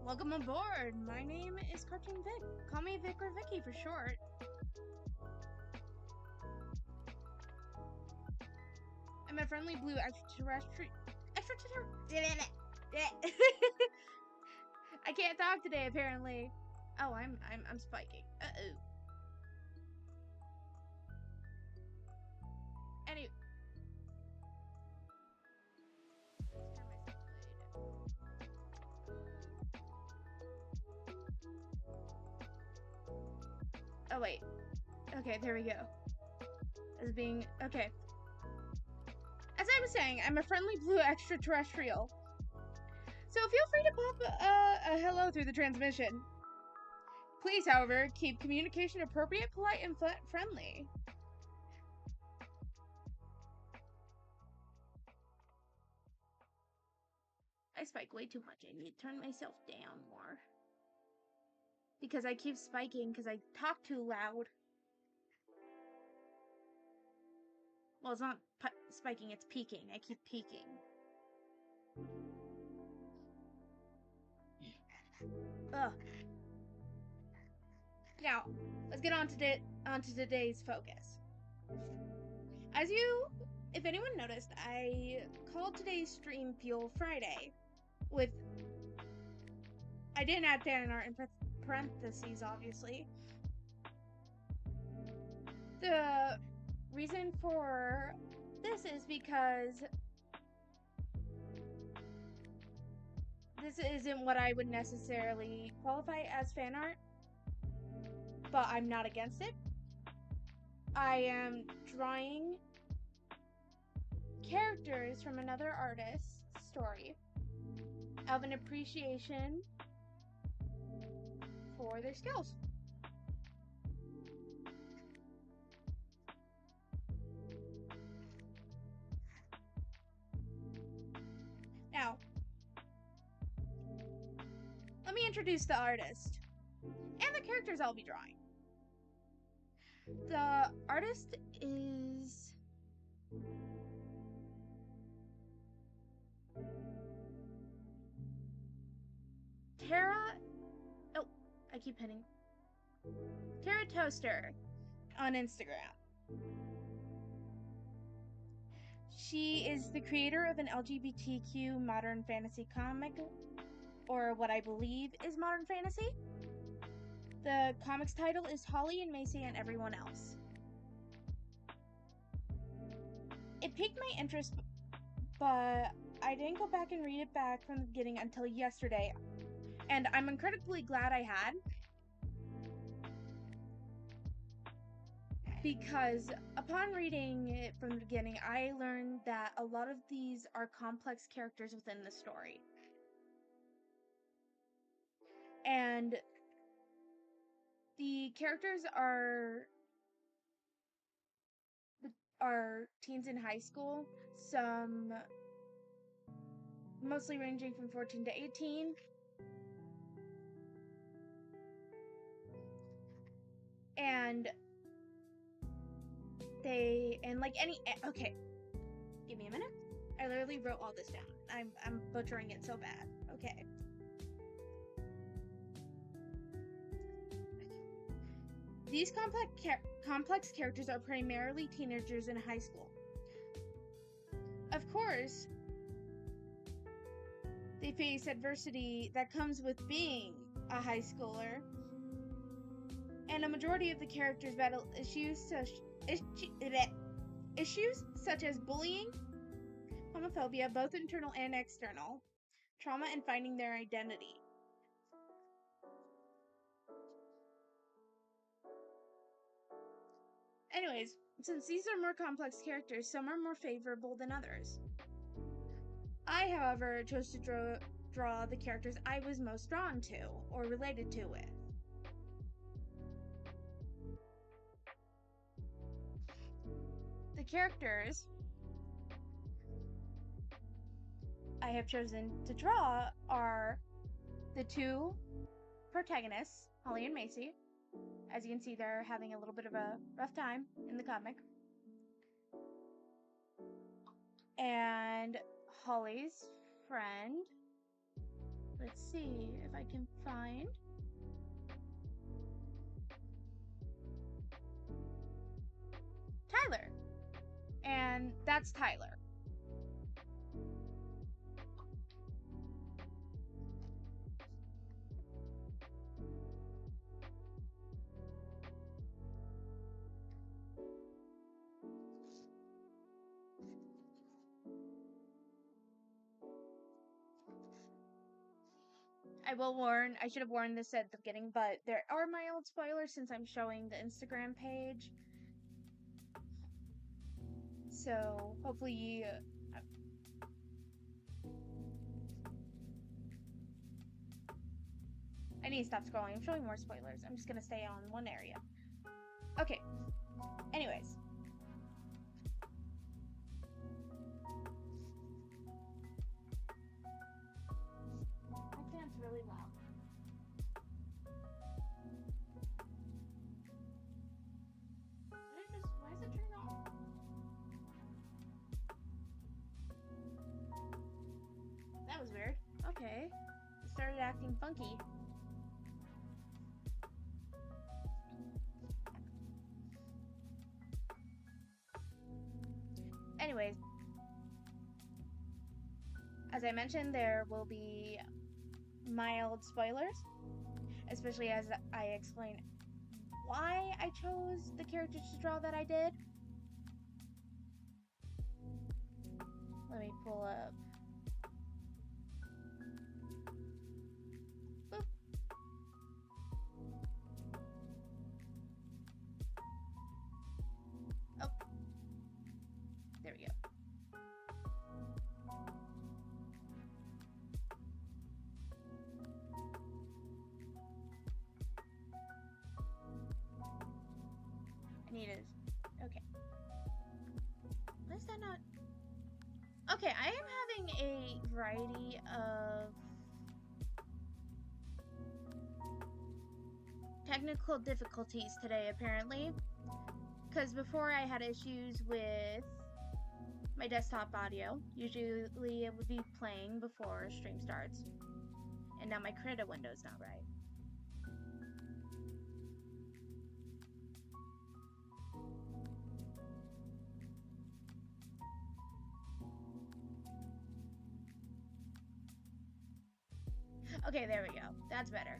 Welcome aboard. My name is Cartoon Vic. Call me Vic or Vicky for short. I'm a friendly blue extraterrestrial. I can't talk today, apparently. Oh, I'm spiking. Uh-oh. Anyway. Oh, wait. Okay, there we go. As being... Okay. As I was saying, I'm a friendly blue extraterrestrial. So feel free to pop a hello through the transmission. Please, however, keep communication appropriate, polite, and friendly. I spike way too much. I need to turn myself down more. Because I keep spiking because I talk too loud. Well, it's not spiking, it's peaking. I keep peaking. Ugh. Now, let's get on to today's focus. If anyone noticed, I called today's stream Fuel Friday. I didn't add fan art in parentheses, obviously. The reason for this is because this isn't what I would necessarily qualify as fan art, but I'm not against it. I am drawing characters from another artist's story of an appreciation for their skills. Now, let me introduce the artist and the characters I'll be drawing. The artist is Tara. Oh, I keep hitting. Tara Toaster on Instagram. She is the creator of an LGBTQ modern fantasy comic, or what I believe is modern fantasy. The comic's title is Holly and Macy and Everyone Else. It piqued my interest, but I didn't go back and read it back from the beginning until yesterday, and I'm incredibly glad I had. Because upon reading it from the beginning, I learned that a lot of these are complex characters within the story. And the characters are teens in high school, some mostly ranging from 14 to 18. And okay, give me a minute. I literally wrote all this down. I'm butchering it so bad. Okay. These complex characters are primarily teenagers in high school. Of course, they face adversity that comes with being a high schooler, and a majority of the characters battle issues such as bullying, homophobia, both internal and external, trauma, and finding their identity. Anyways, since these are more complex characters, some are more favorable than others. I, however, chose to draw the characters I was most drawn to or related to with. The characters I have chosen to draw are the two protagonists, Holly and Macy. As you can see, they're having a little bit of a rough time in the comic. And Holly's friend. Let's see if I can find. Tyler. And that's Tyler. I will warn, I should have warned this at the beginning, but there are mild spoilers since I'm showing the Instagram page. So, hopefully, I need to stop scrolling. I'm showing more spoilers. I'm just gonna stay on one area. Okay. Anyways. My fan's really loud. Why is it turning off? That was weird. Okay. It started acting funky. Anyways, as I mentioned, there will be mild spoilers, especially as I explain why I chose the characters to draw that I did. Let me pull up. Boop. Oh. There we go. I need it. Okay. Why is that not? Okay, I am having a variety of technical difficulties today, apparently. Because before I had issues with my desktop audio. Usually it would be playing before stream starts. And now my creative window's not right. Okay, there we go. That's better.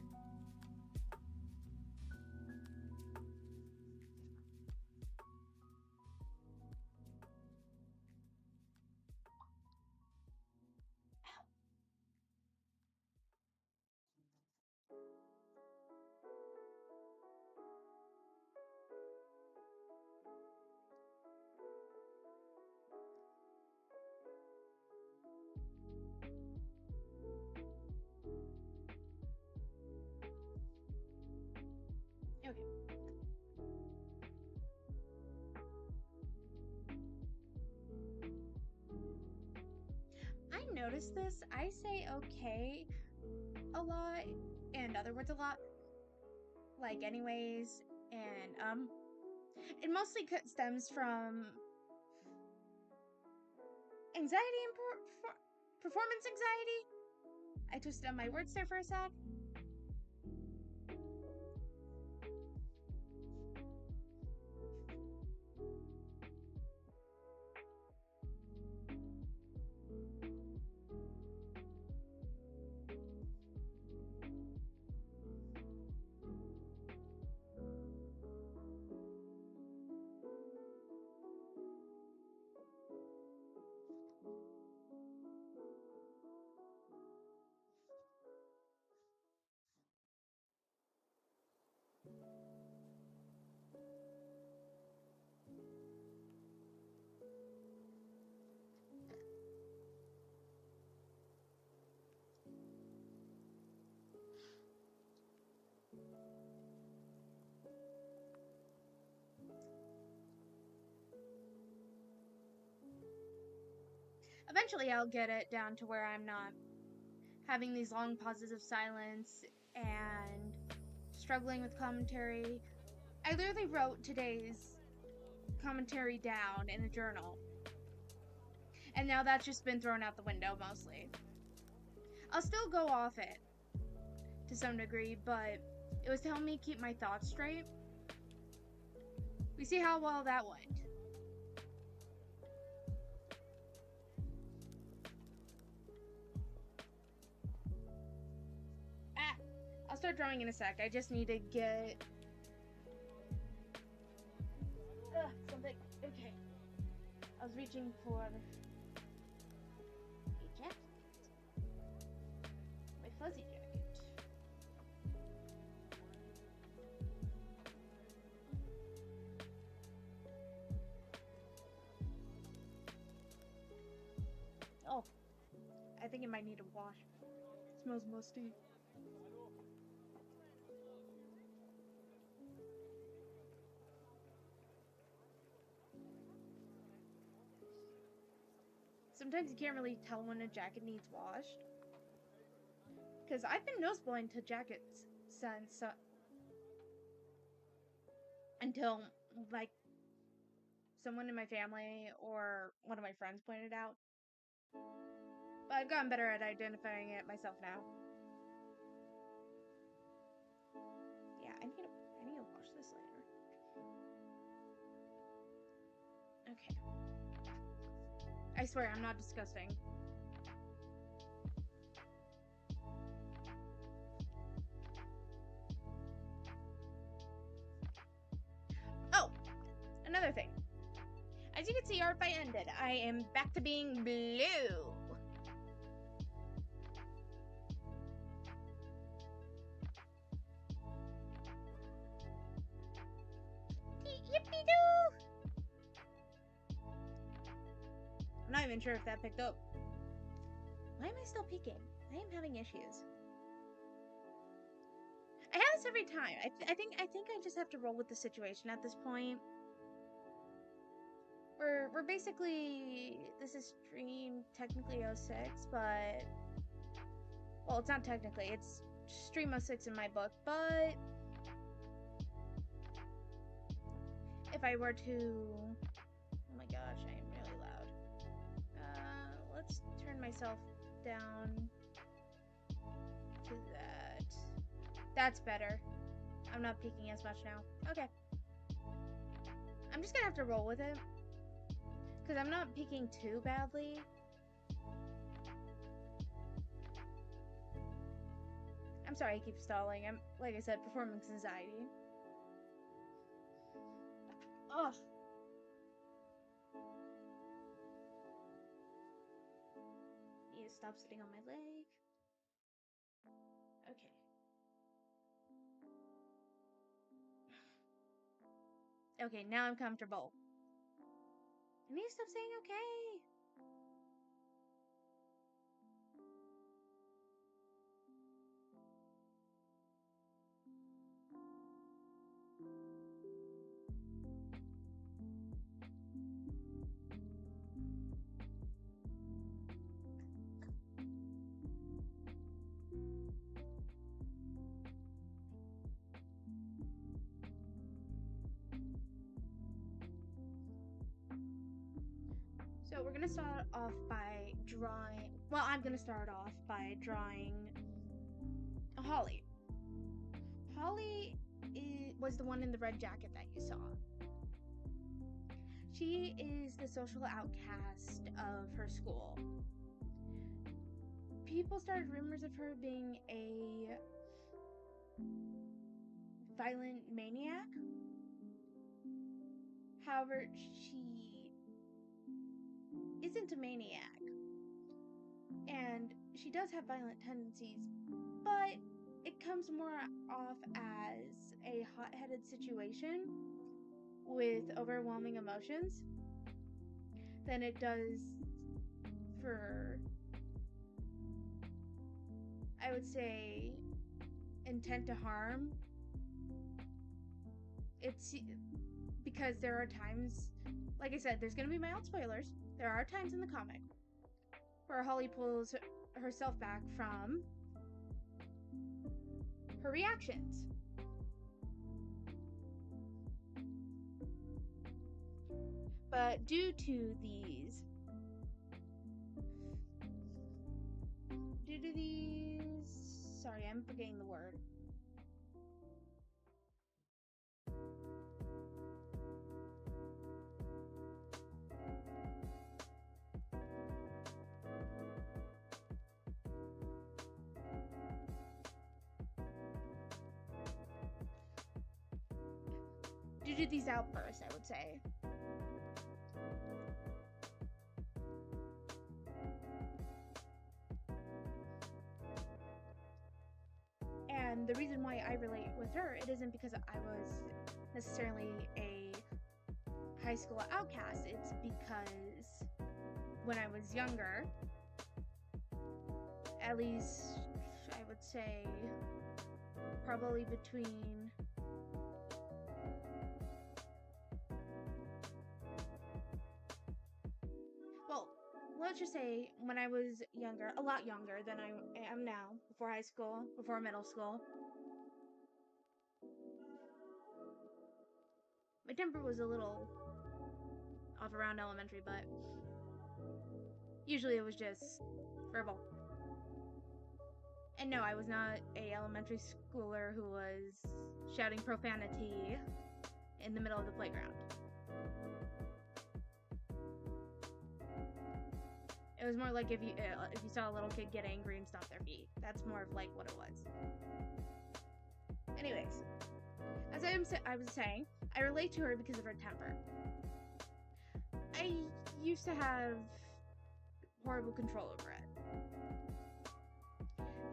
Okay. I noticed this. I say okay a lot, and other words a lot. Like anyways, and it mostly stems from anxiety and performance anxiety. I twisted up my words there for a sec. Eventually I'll get it down to where I'm not having these long pauses of silence and struggling with commentary. I literally wrote today's commentary down in a journal. And now that's just been thrown out the window mostly. I'll still go off it to some degree, but it was to help me keep my thoughts straight. We see how well that went. I'll start drawing in a sec. I just need to get something. Okay. I was reaching for a jacket. My fuzzy jacket. Oh. I think it might need a wash. It smells musty. Sometimes you can't really tell when a jacket needs washed. Because I've been nose blind to jackets since until like someone in my family or one of my friends pointed out. But I've gotten better at identifying it myself now. Yeah, I need to wash this later. Okay. I swear I'm not disgusting. Oh, another thing. As you can see, our fight ended. I am back to being blue. Yippee-doo! I'm not even sure if that picked up. Why am I still peeking? I am having issues. I have this every time. I think I just have to roll with the situation at this point. We're basically, this is stream technically 06, but well, it's not technically. It's stream 06 in my book, but if I were to, oh my gosh, I am really loud. Let's turn myself down to that. That's better. I'm not peeking as much now. Okay. I'm just gonna have to roll with it. Because I'm not peeking too badly. I'm sorry I keep stalling. I'm, like I said, performance anxiety. Ugh. Need to stop sitting on my leg. Okay. Okay, now I'm comfortable. I need to stop saying okay. So we're gonna start off by drawing, well, I'm gonna start off by drawing Holly. Holly was the one in the red jacket that you saw. She is the social outcast of her school. People started rumors of her being a violent maniac. However, she isn't a maniac. And she does have violent tendencies, but it comes more off as a hot-headed situation with overwhelming emotions than it does for, I would say, intent to harm. It's because there are times, like I said, there's going to be mild spoilers. There are times in the comic where Holly pulls herself back from her reactions. But due to these due to these... Sorry, I'm forgetting the word. Due to these outbursts, I would say. And the reason why I relate with her, it isn't because I was necessarily a high school outcast. It's because when I was younger, at least I would say probably between let's just say when I was younger, a lot younger than I am now, before high school, before middle school, my temper was a little off around elementary, but usually it was just verbal. And no, I was not a elementary schooler who was shouting profanity in the middle of the playground. It was more like if you saw a little kid get angry and stomp their feet. That's more of like what it was. Anyways, as I was saying, I relate to her because of her temper. I used to have horrible control over it.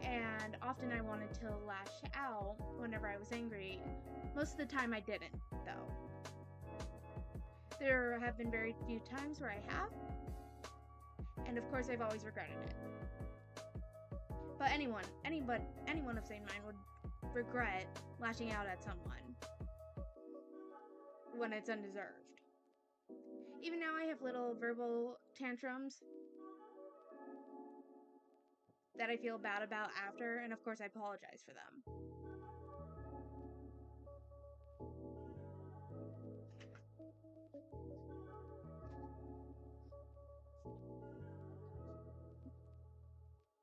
And often I wanted to lash out whenever I was angry. Most of the time I didn't, though. There have been very few times where I have. And of course I've always regretted it. But anyone of sane mind would regret lashing out at someone when it's undeserved. Even now I have little verbal tantrums that I feel bad about after, and of course I apologize for them.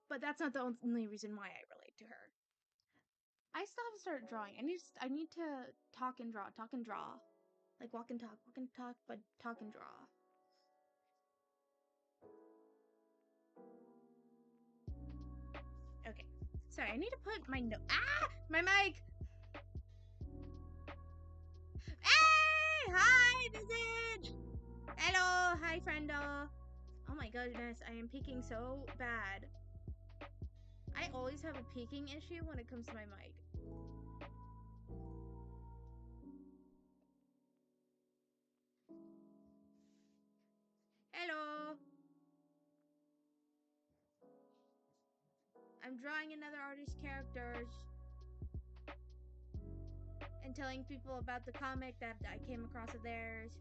But that's not the only reason why I relate to her. I still have to start drawing. I need to talk and draw. Like walk and talk, but talk and draw. Okay. Sorry, I need to put my my mic! Hey! Hi, Visage! Hello! Hi, friendo! Oh my goodness, I am peeking so bad. I always have a peeking issue when it comes to my mic. Hello! I'm drawing another artist's characters and telling people about the comic that I came across of theirs.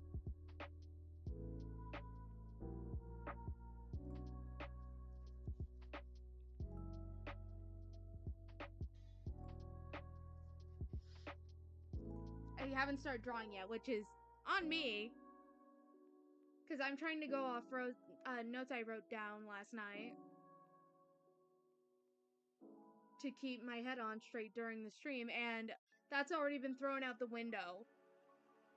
I haven't started drawing yet, which is on me. Because I'm trying to go off notes I wrote down last night to keep my head on straight during the stream, and that's already been thrown out the window.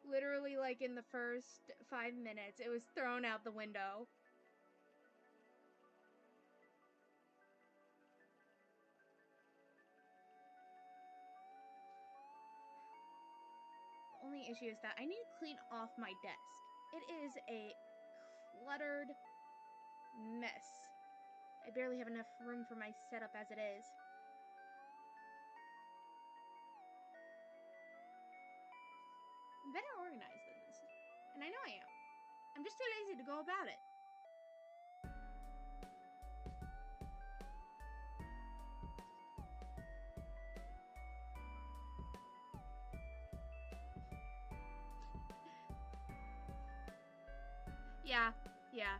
Literally, like, in the first 5 minutes, it was thrown out the window. The only issue is that I need to clean off my desk. It is a cluttered mess. I barely have enough room for my setup as it is. I'm better organized than this. And I know I am. I'm just too lazy to go about it. Yeah.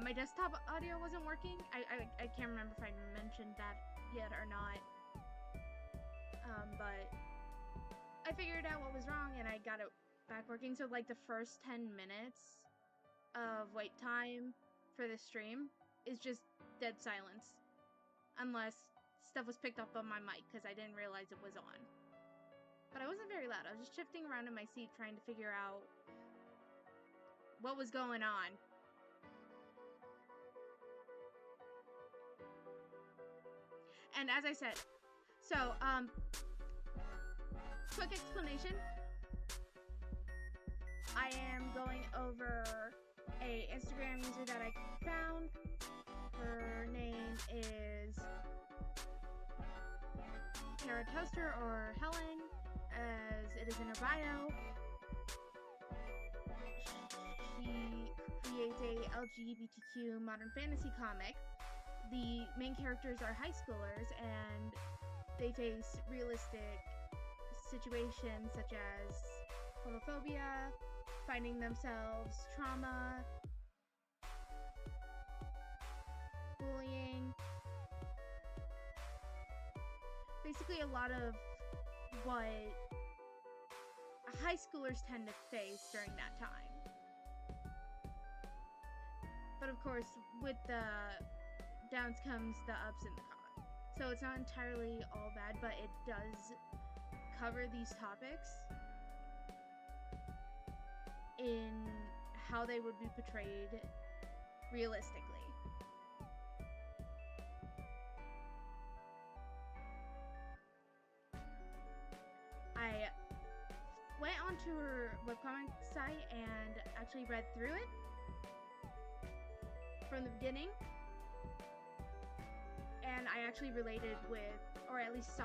My desktop audio wasn't working. I can't remember if I mentioned that yet or not. But I figured out what was wrong and I got it back working. So like the first 10 minutes of wait time for the stream is just dead silence. unless stuff was picked up on my mic because I didn't realize it was on. But I wasn't very loud. I was just shifting around in my seat trying to figure out what was going on. And as I said, so, quick explanation. I am going over a Instagram user that I found. Her name is Kara Toaster, or Helen, as it is in her bio. She creates a LGBTQ modern fantasy comic. The main characters are high schoolers, and they face realistic situations such as homophobia, finding themselves, trauma, bullying. Basically a lot of what high schoolers tend to face during that time. But of course, with the downs comes the ups and the cons. So it's not entirely all bad, but it does cover these topics in how they would be portrayed realistically. I went onto her webcomic site and actually read through it from the beginning, and I actually related with, or at least saw,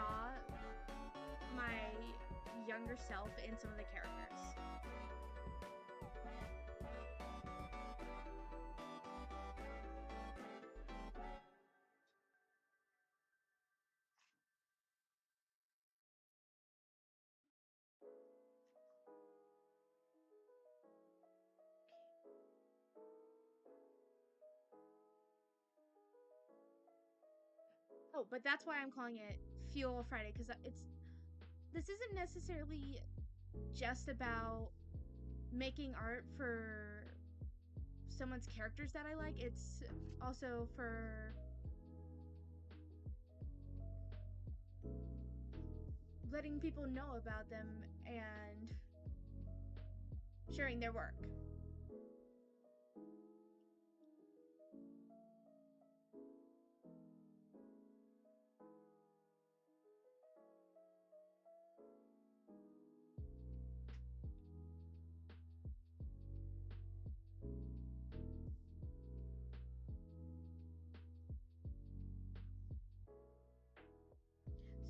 my younger self in some of the characters. Oh, but that's why I'm calling it Fuel Friday, because this isn't necessarily just about making art for someone's characters that I like. It's also for letting people know about them and sharing their work.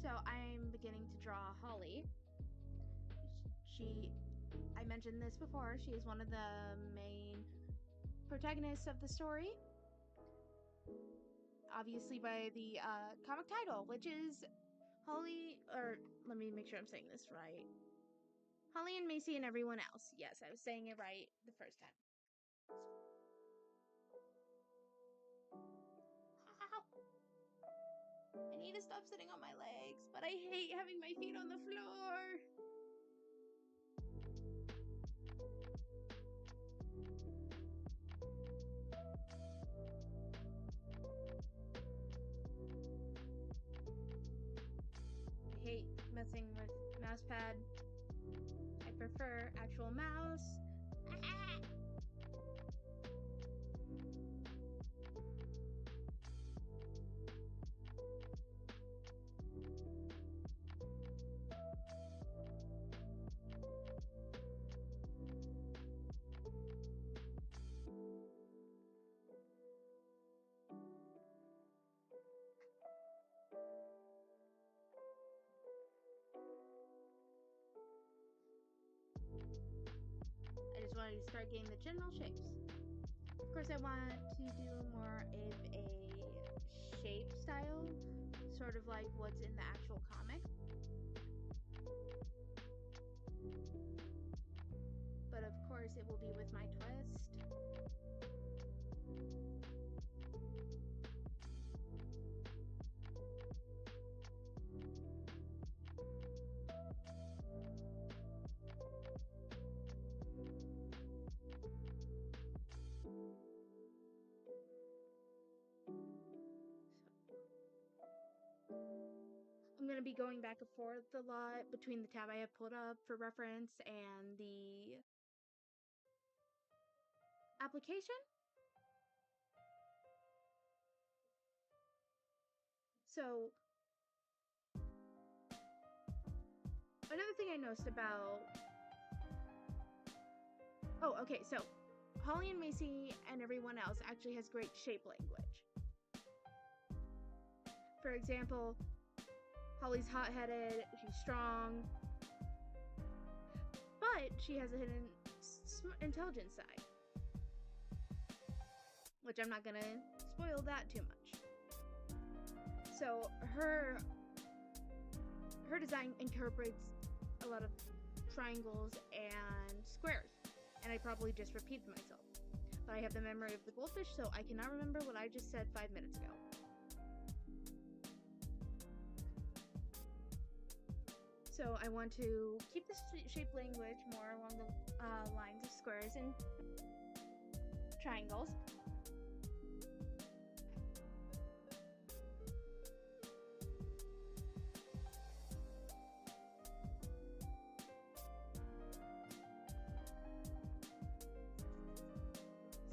So I'm beginning to draw Holly. I mentioned this before, she is one of the main protagonists of the story. Obviously by the comic title, which is Holly, or let me make sure I'm saying this right. Holly and Macy and everyone else. Yes, I was saying it right the first time. I need to stop sitting on my legs, but I hate having my feet on the floor. I hate messing with mouse pad. I prefer actual mouse. I just wanted to start getting the general shapes. Of course, I want to do more of a shape style, sort of like what's in the actual comic. But of course, it will be with my twist. I'm going to be going back and forth a lot between the tab I have pulled up for reference and the application. So, another thing I noticed about... Oh, okay, so Holly and Macy and everyone else actually has great shape language. For example, Holly's hot-headed, she's strong, but she has a hidden intelligence side. Which I'm not gonna spoil that too much. So her design incorporates a lot of triangles and squares. And I probably just repeated myself. But I have the memory of the goldfish, so I cannot remember what I just said 5 minutes ago. So I want to keep the shape language more along the lines of squares and triangles.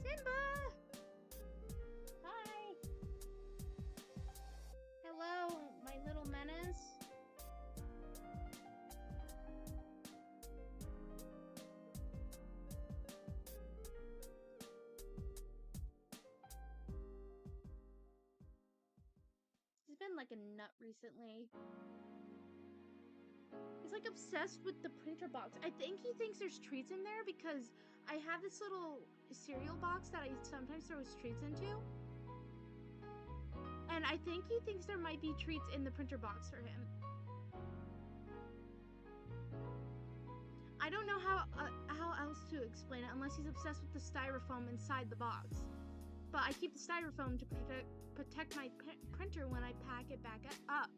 Simba! Hi! Hello, my little menace. He's been like a nut recently. He's like obsessed with the printer box. I think he thinks there's treats in there because I have this little cereal box that I sometimes throw his treats into. And I think he thinks there might be treats in the printer box for him. I don't know how else to explain it unless he's obsessed with the styrofoam inside the box. But I keep the styrofoam to protect my printer when I pack it back up.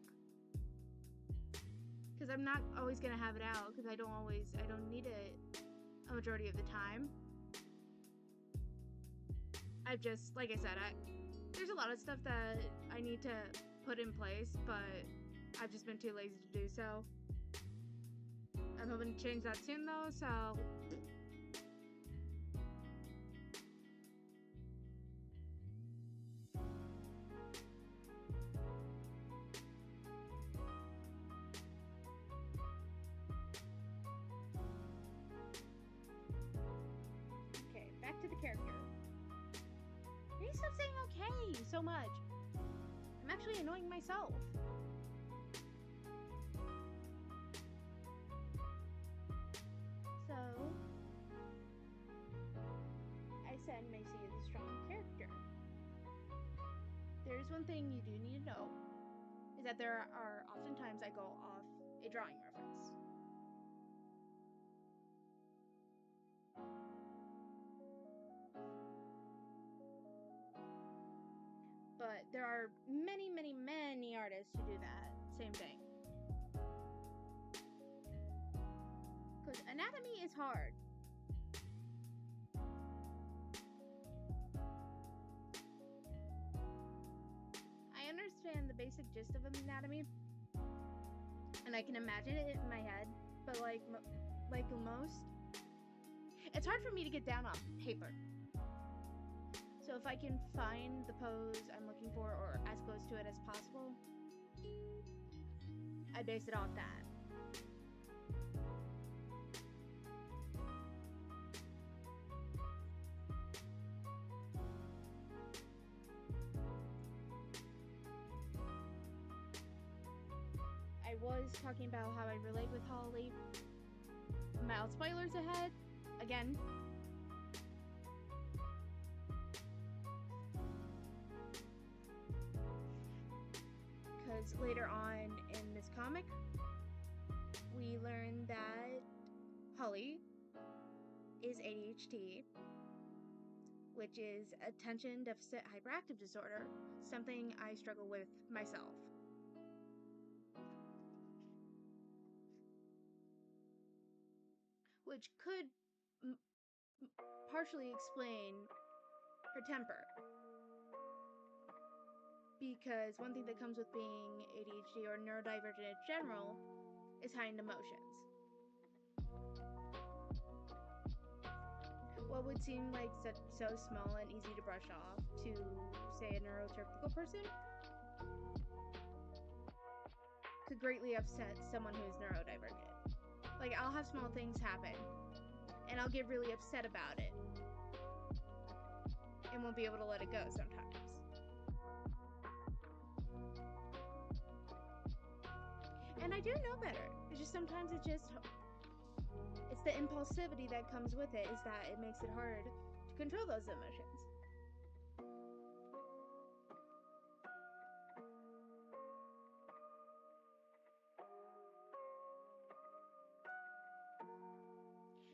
Because I'm not always going to have it out because I don't need it a majority of the time. I've just, like I said, there's a lot of stuff that I need to put in place, but I've just been too lazy to do so. I'm hoping to change that soon though, so... Okay, back to the character. Please stop saying okay so much. I'm actually annoying myself. So, I said Macy is a strong character. There's one thing you do need to know, is that there are oftentimes I go off a drawing reference. But there are many, many, many artists who do that same thing. Because anatomy is hard. I understand the basic gist of anatomy, and I can imagine it in my head, but like most, it's hard for me to get down on paper. So if I can find the pose I'm looking for, or as close to it as possible, I base it off that. I was talking about how I relate with Holly. Mild spoilers ahead. Again. Because later on in this comic, we learn that Holly is ADHD, which is attention deficit hyperactive disorder, something I struggle with myself. Which could partially explain her temper. Because one thing that comes with being ADHD or neurodivergent in general is heightened emotions. What would seem like so small and easy to brush off to, say, a neurotypical person could greatly upset someone who is neurodivergent. Like, I'll have small things happen, and I'll get really upset about it, and won't be able to let it go sometimes. And I do know better. It's just sometimes it's the impulsivity that comes with it, is that it makes it hard to control those emotions.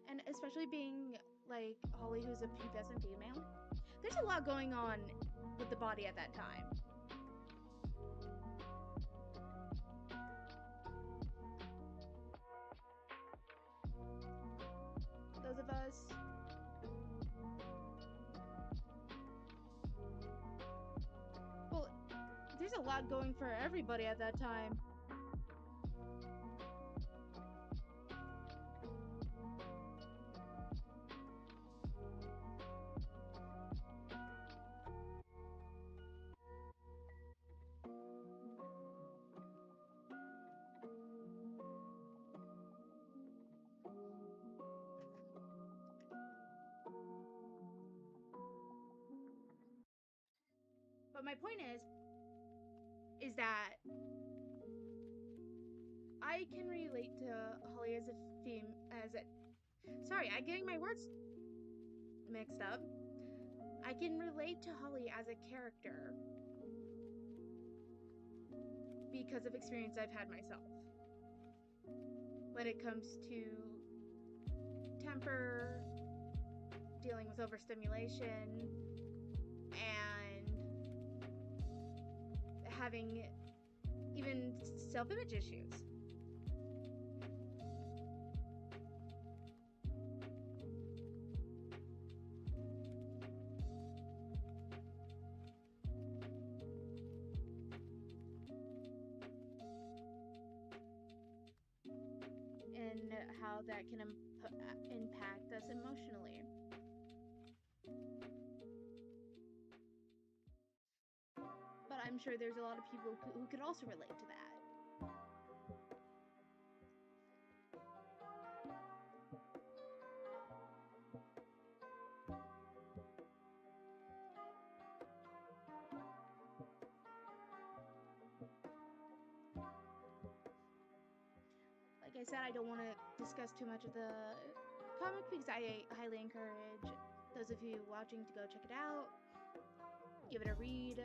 And especially being like Holly, who's a pubescent female, there's a lot going on with the body at that time. Those of us well, there's a lot going for everybody at that time. But my point is that I can relate to Holly as sorry, I'm getting my words mixed up. I can relate to Holly as a character because of experience I've had myself. When it comes to temper, dealing with overstimulation, and having even self-image issues. And how that can impact us emotionally. But I'm sure there's a lot of people who could also relate to that. Like I said, I don't want to discuss too much of the comic because I highly encourage those of you watching to go check it out, give it a read.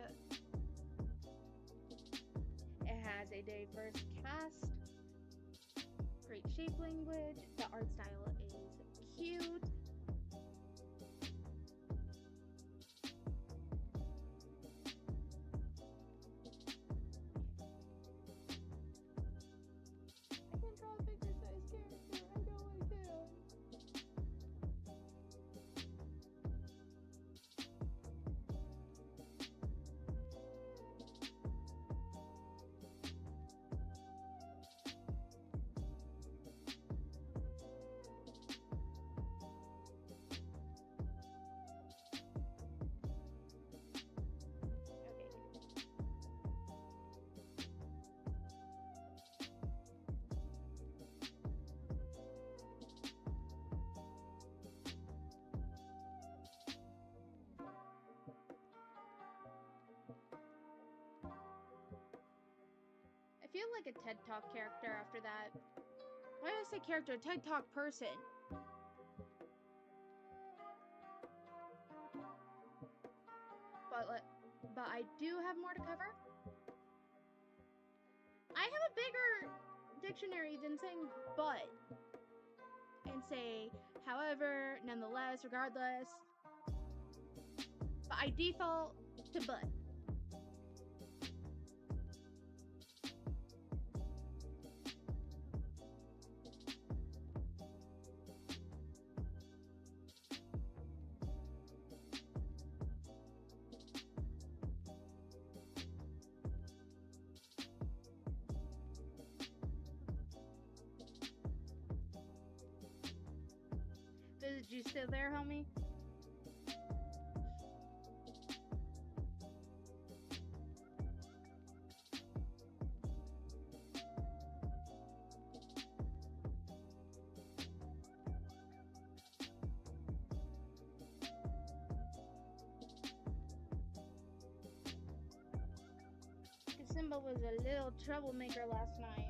It has a diverse cast, great shape language, the art style is cute. I can draw a bigger size character, I know I can. I feel like a TED Talk character after that. Why did I say character? A TED Talk person. But I do have more to cover. I have a bigger dictionary than saying but. And say, however, nonetheless, regardless. But I default to but. You still there, homie? Simba was a little troublemaker last night.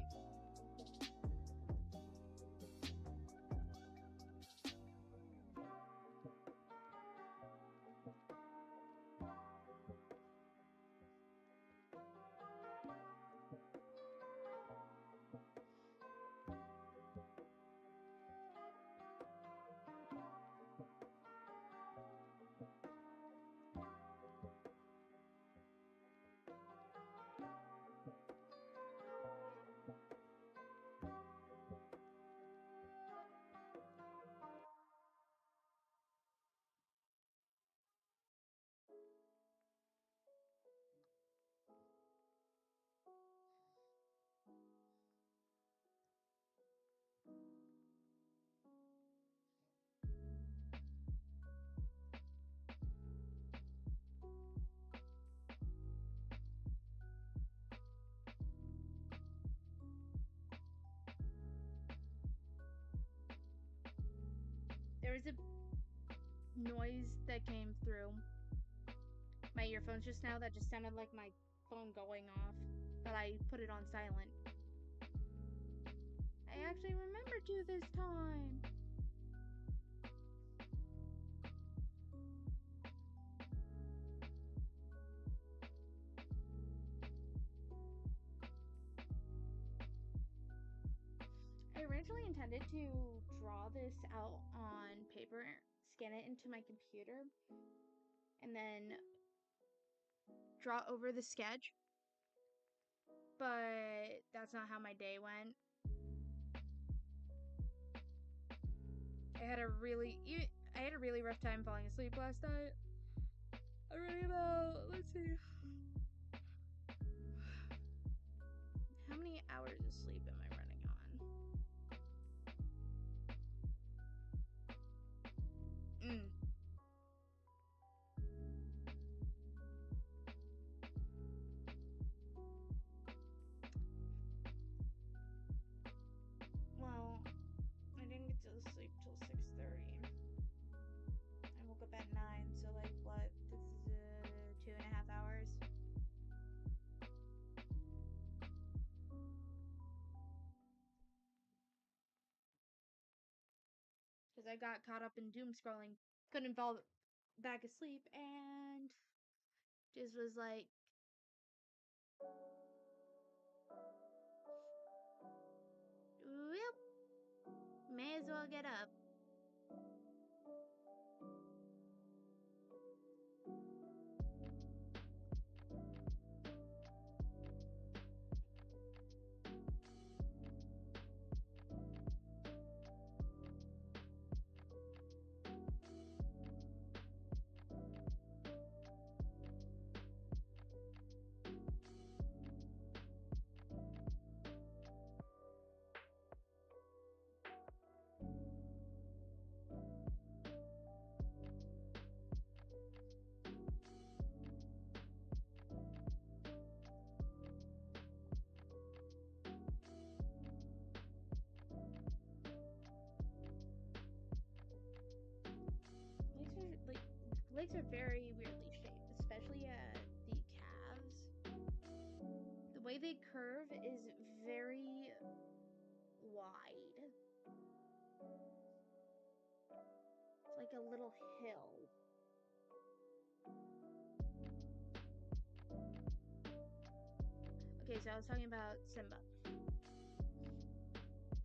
There was a noise that came through my earphones just now that just sounded like my phone going off, but I put it on silent. I actually remembered you this time. I originally intended to draw this out on paper, scan it into my computer, and then draw over the sketch, but that's not how my day went. I had a really rough time falling asleep last night. I'm running about, let's see, how many hours of sleep am I running on? Well, I didn't get to sleep till 6:30. I woke up at 9, so like what? This is 2.5 hours. Because I got caught up in doom scrolling, couldn't fall back asleep, and just was like, well, may as well get up. Legs are very weirdly shaped, especially the calves. The way they curve is very wide. It's like a little hill. Okay, so I was talking about Simba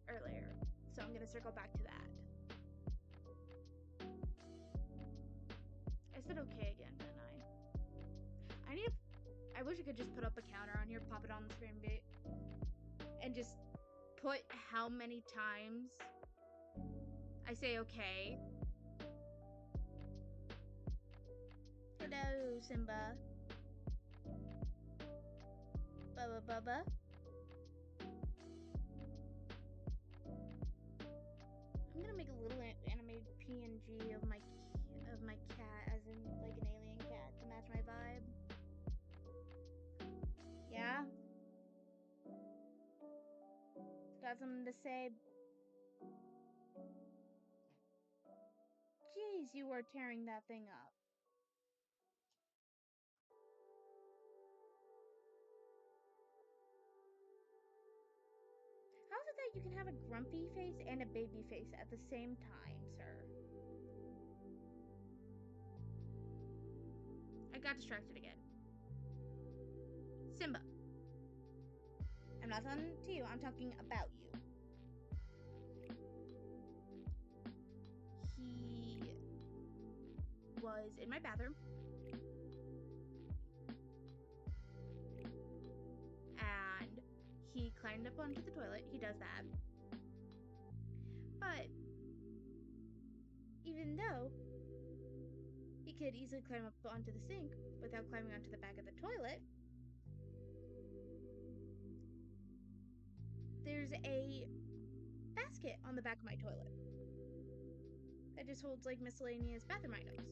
earlier, so I'm gonna circle back to that. I said okay again, didn't I? I wish I could just put up a counter on here, pop it on the screen, and just put how many times I say okay. Hello, Simba. Bubba Bubba. I'm gonna make a little animated PNG energy of my cat, as in like an alien cat, to match my vibe. Yeah? Got something to say? Jeez, you were tearing that thing up. How is it that you can have a grumpy face and a baby face at the same time, sir? I got distracted again. Simba. I'm not talking to you, I'm talking about you. He was in my bathroom. And he climbed up onto the toilet. He does that. But even though he could easily climb up onto the sink without climbing onto the back of the toilet, there's a basket on the back of my toilet that just holds like miscellaneous bathroom items.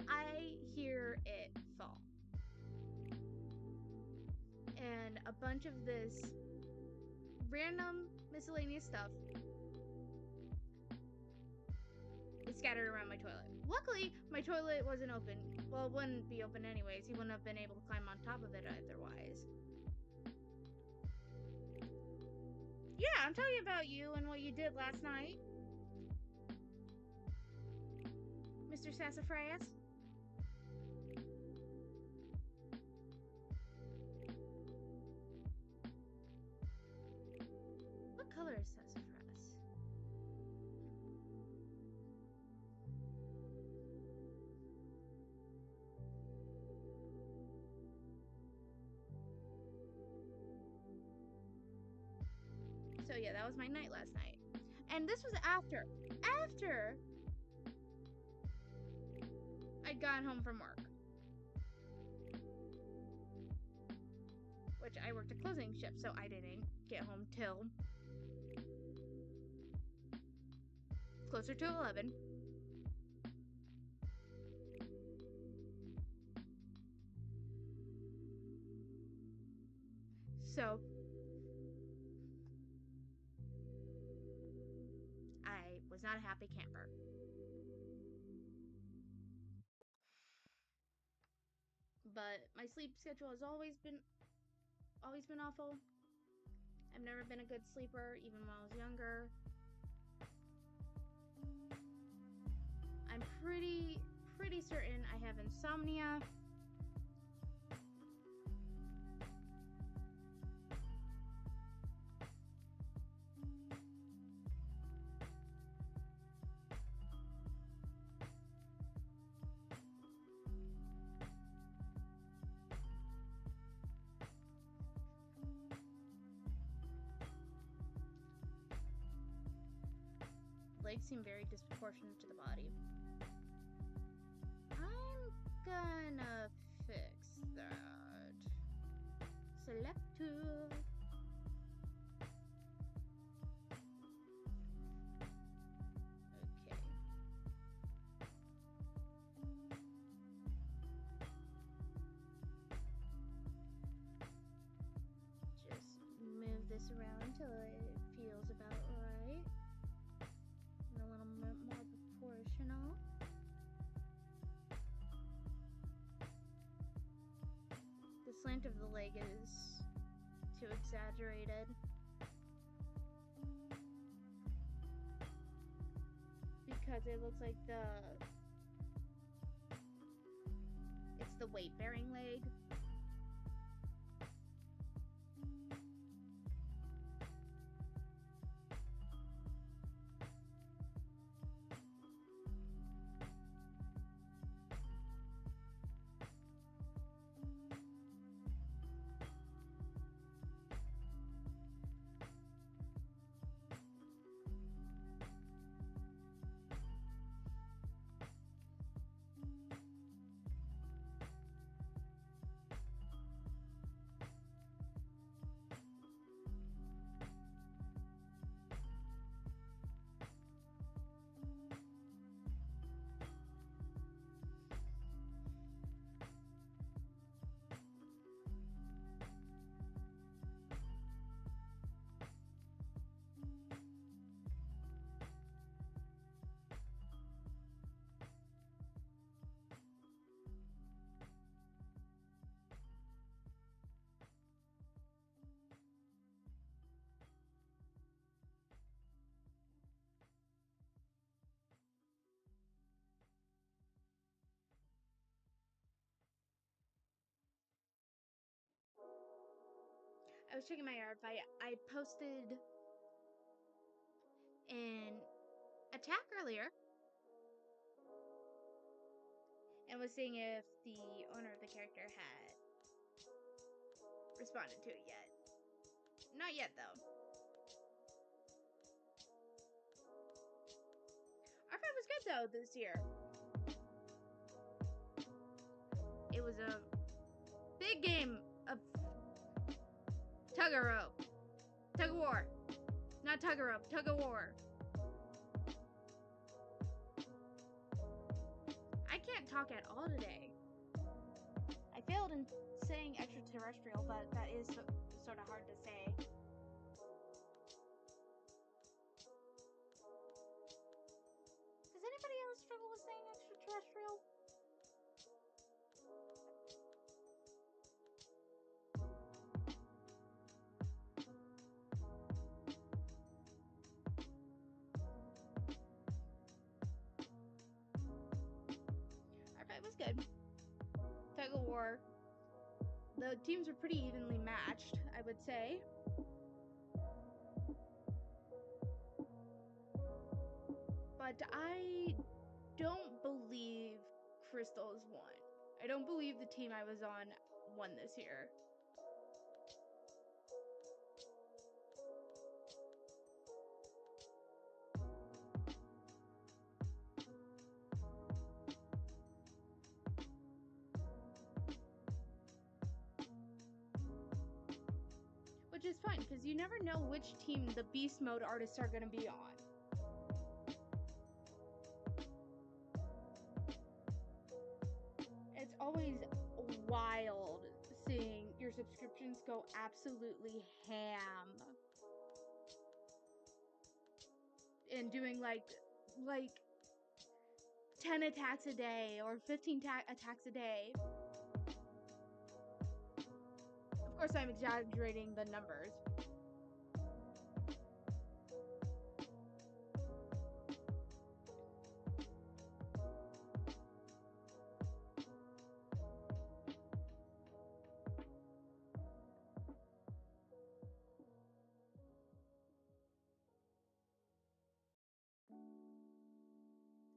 I hear it fall. And a bunch of this random miscellaneous stuff is scattered around my toilet. Luckily, my toilet wasn't open. Well, it wouldn't be open anyways. He wouldn't have been able to climb on top of it otherwise. Yeah, I'm talking about you and what you did last night, Mr. Sassafras. What color is sassafras? So yeah, that was my night last night. And this was after I'd gotten home from work. Which I worked a closing shift, so I didn't get home till closer to 11. So I was not a happy camper. But my sleep schedule has always been awful. I've never been a good sleeper, even when I was younger. I'm pretty certain I have insomnia. Legs seem very disproportionate to the body. I'm gonna fix that. Select tool. Okay. Just move this around until it feels about right. And a little bit more proportional. The slant of the leg is too exaggerated. Because it looks like it's the weight-bearing leg. was checking my RFI. I posted an attack earlier and was seeing if the owner of the character had responded to it yet. Not yet, though. Our fight was good, though, this year. It was a big game of tug of rope. Tug of war. Not tug of rope, tug of war. I can't talk at all today. I failed in saying extraterrestrial, but that is sort of hard to say. Does anybody else struggle with saying extraterrestrial? Our fight was good. Tug of war. The teams were pretty evenly matched, I would say. But I don't believe Crystals won. I don't believe the team I was on won this year. Which is fine, because you never know which team the beast mode artists are going to be on. It's always wild seeing your subscriptions go absolutely ham. And doing like 10 attacks a day or 15 attacks a day. Of course, I'm exaggerating the numbers.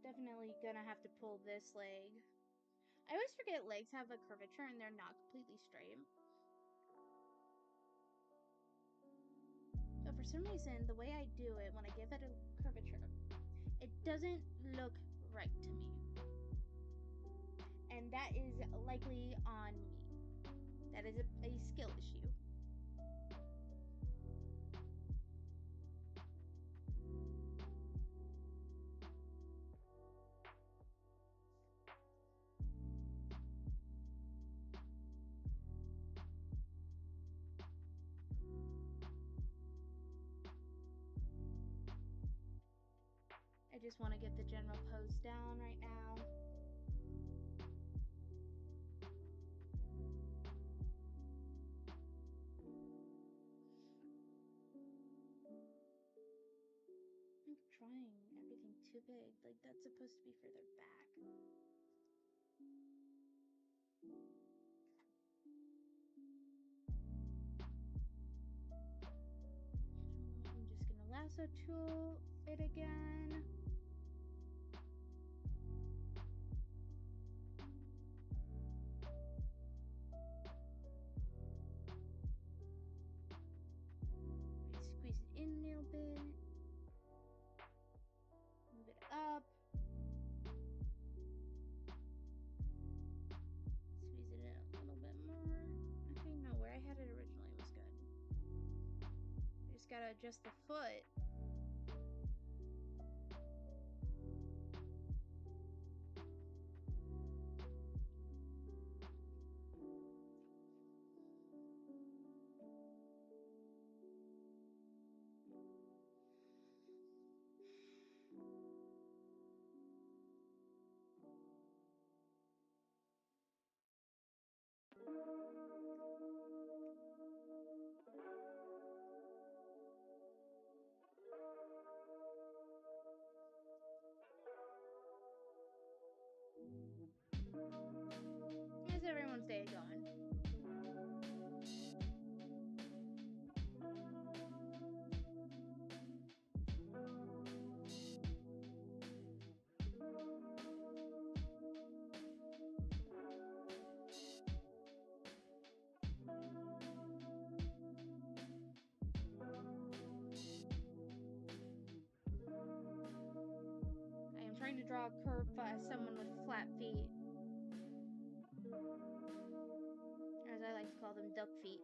Definitely gonna have to pull this leg. I always forget legs have a curvature and they're not completely straight. But for some reason, the way I do it, when I give it a curvature, it doesn't look right to me. And that is likely on me. That is a skill issue. I just want to get the general pose down right now. I'm trying everything too big. Like, that's supposed to be further back. I'm just gonna lasso tool it again. Squeeze it in a little bit. Move it up. Squeeze it in a little bit more. Okay, no, where I had it originally was good. I just gotta adjust the foot. draw a curve as someone with flat feet. Or as I like to call them, duck feet.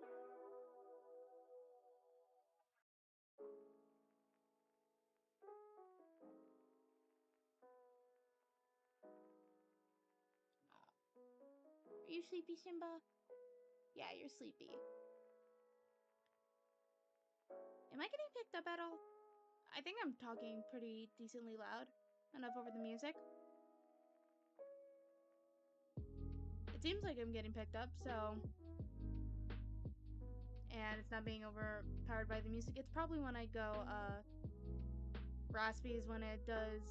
Are you sleepy, Simba? Yeah, you're sleepy. Am I getting picked up at all? I think I'm talking pretty decently loud. Enough over the music. It seems like I'm getting picked up, so... And it's not being overpowered by the music. It's probably when I go, raspy is when it does,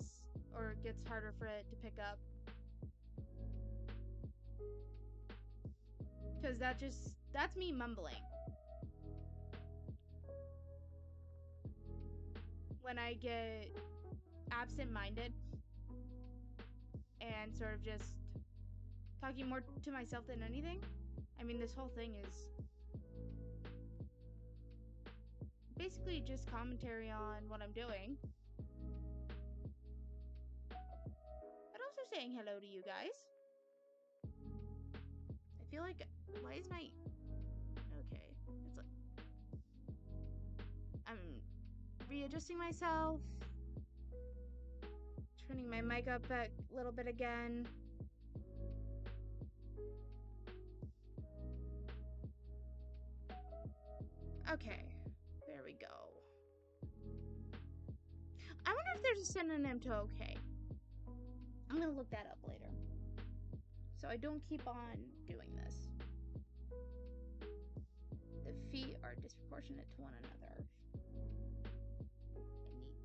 or it gets harder for it to pick up. Because that's me mumbling. When I get absent-minded and sort of just talking more to myself than anything. I mean, this whole thing is basically just commentary on what I'm doing. But also saying hello to you guys. I feel like, why is my... Okay, it's like... I'm readjusting myself. Turning my mic up a little bit again. Okay, there we go. I wonder if there's a synonym to okay. I'm gonna look that up later. So I don't keep on doing this. The feet are disproportionate to one another.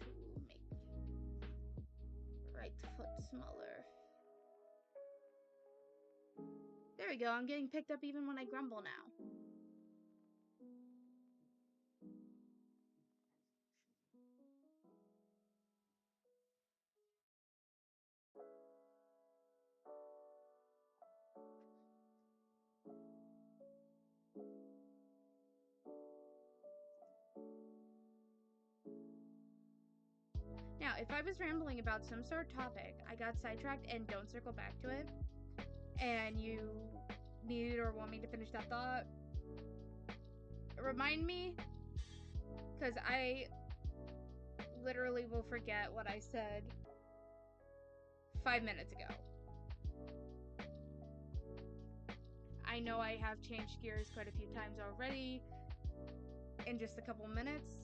I need to make the right foot smaller. There we go, I'm getting picked up even when I grumble now. Now, if I was rambling about some sort of topic, I got sidetracked and don't circle back to it, and you need or want me to finish that thought, remind me, because I literally will forget what I said 5 minutes ago. I know I have changed gears quite a few times already in just a couple minutes.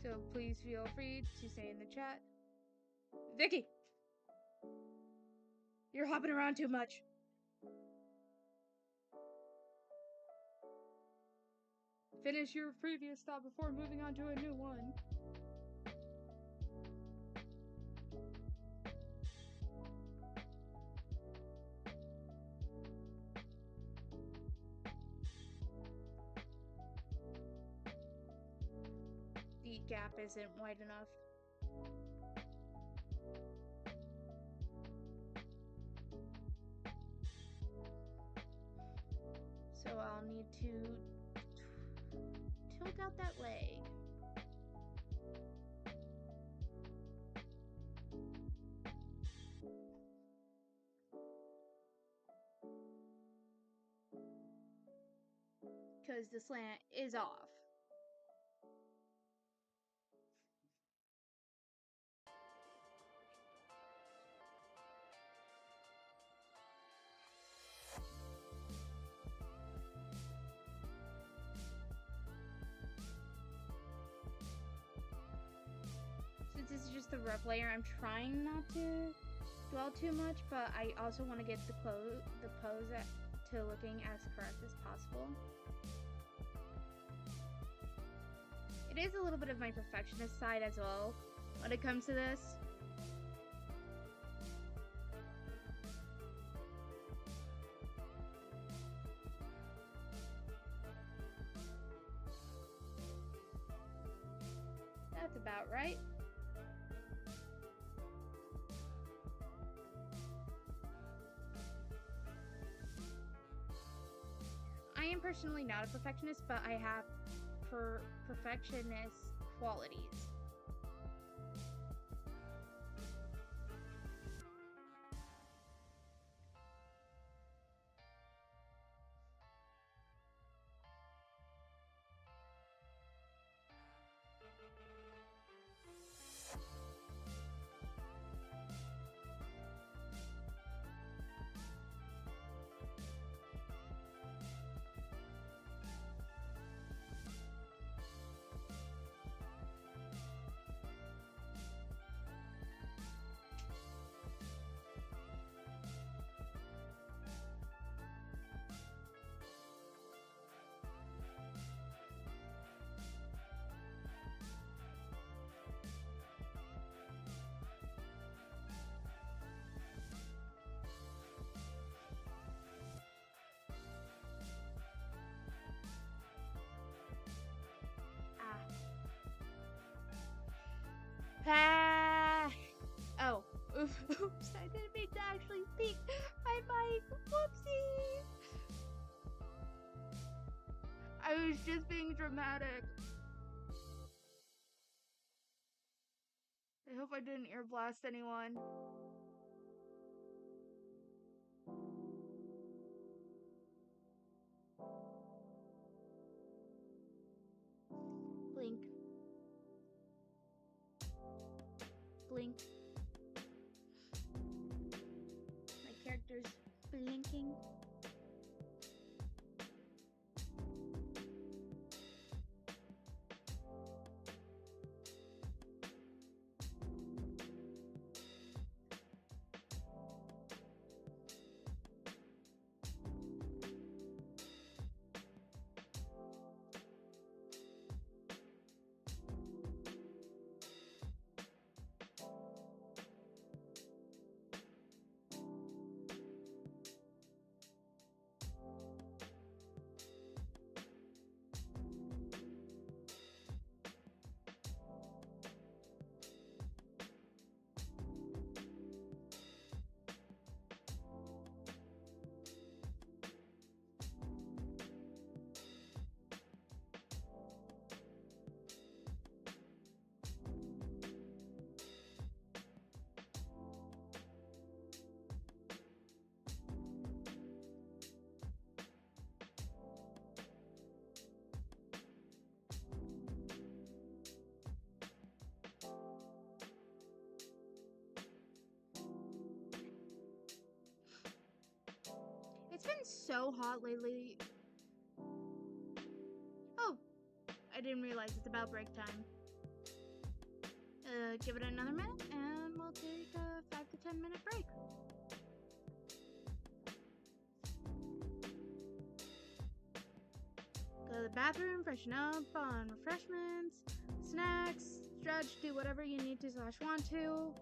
So please feel free to say in the chat. Vicky! You're hopping around too much. Finish your previous thought before moving on to a new one. The gap isn't wide enough. So I'll need to tilt out that leg. Because the slant is off. Since this is just the rough layer, I'm trying not to dwell too much, but I also want to get the pose to looking as correct as possible. It is a little bit of my perfectionist side as well when it comes to this. That's about right. I am personally not a perfectionist, but I have perfectionist qualities. Ah. Oh. Oops, I didn't mean to actually speak. My mic. Whoopsie. I was just being dramatic. I hope I didn't ear blast anyone. Blink. Blink. My character's blinking. It's been so hot lately. Oh, I didn't realize it's about break time. Give it another minute and we'll take a 5 to 10 minute break. Go to the bathroom, freshen up on refreshments, snacks, stretch, do whatever you need to / want to.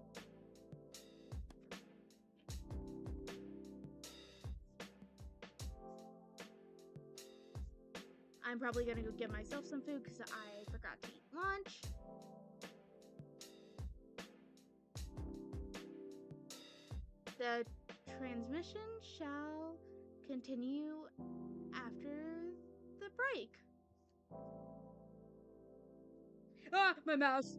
I'm probably gonna go get myself some food because I forgot to eat lunch. The transmission shall continue after the break. Ah, my mouse!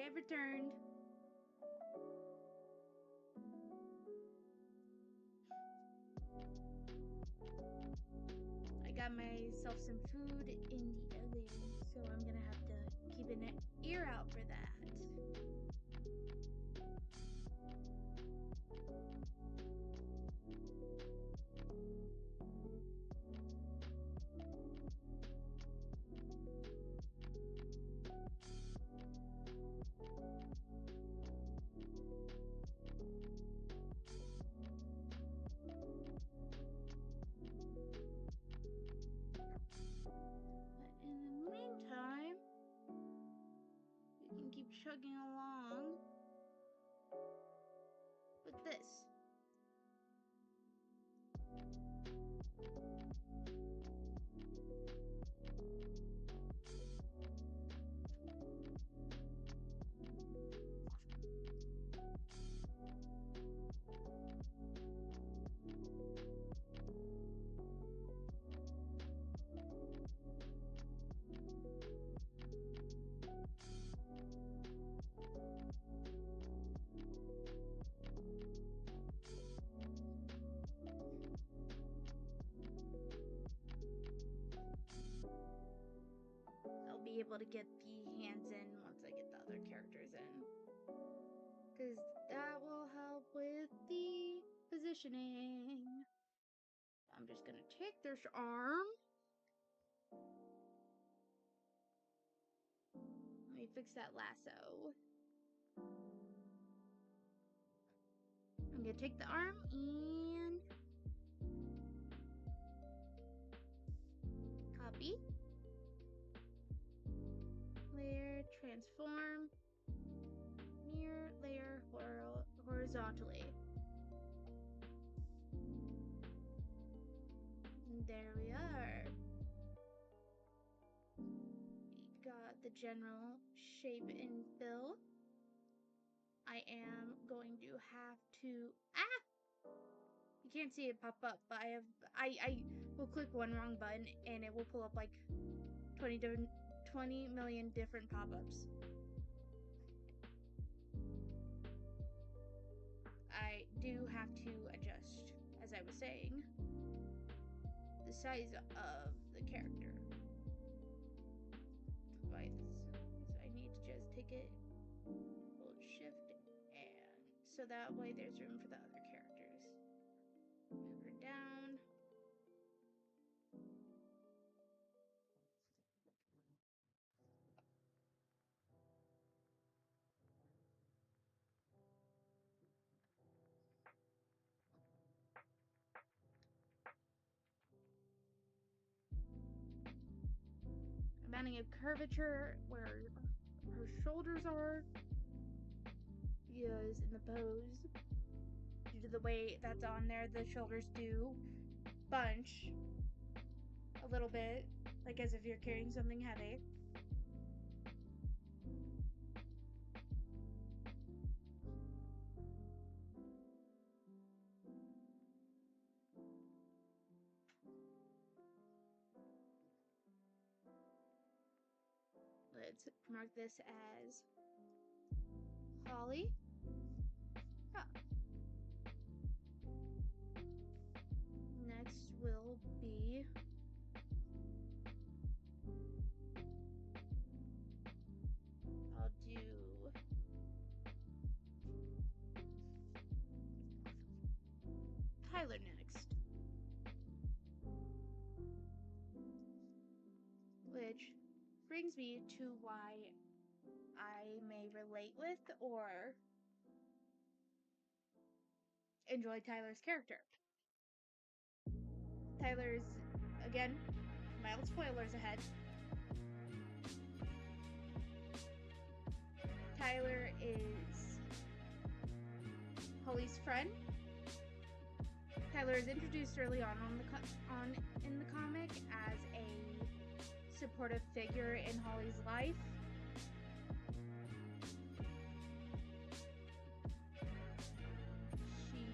I've returned. I got myself some food in the elevator, so I'm gonna have to keep an ear out for that. Meantime, we can keep chugging along with this. I'll be able to get the hands in once I get the other characters in. Because that will help with the positioning. I'm just gonna take this arm. Let me fix that lasso. I'm gonna take the arm and copy. Layer, transform, mirror, layer horizontally. And there we are. We got the general shape and fill. I am going to have to you can't see it pop up, but I will click one wrong button and it will pull up like 20 million different pop-ups. I do have to adjust, as I was saying, the size of the character. Right, so I need to just take it, hold shift, and so that way there's room for the other characters. Move her down. I'm adding a curvature where her shoulders are. Yes, in the pose. Due to the way that's on there, the shoulders do bunch a little bit, like as if you're carrying something heavy. Let's mark this as Holly. Next will be I'll do Tyler next. Which brings me to why I may relate with or enjoy Tyler's character. Tyler's, again, mild spoilers ahead. Tyler is Holly's friend. Tyler is introduced early on in the comic as a supportive figure in Holly's life. She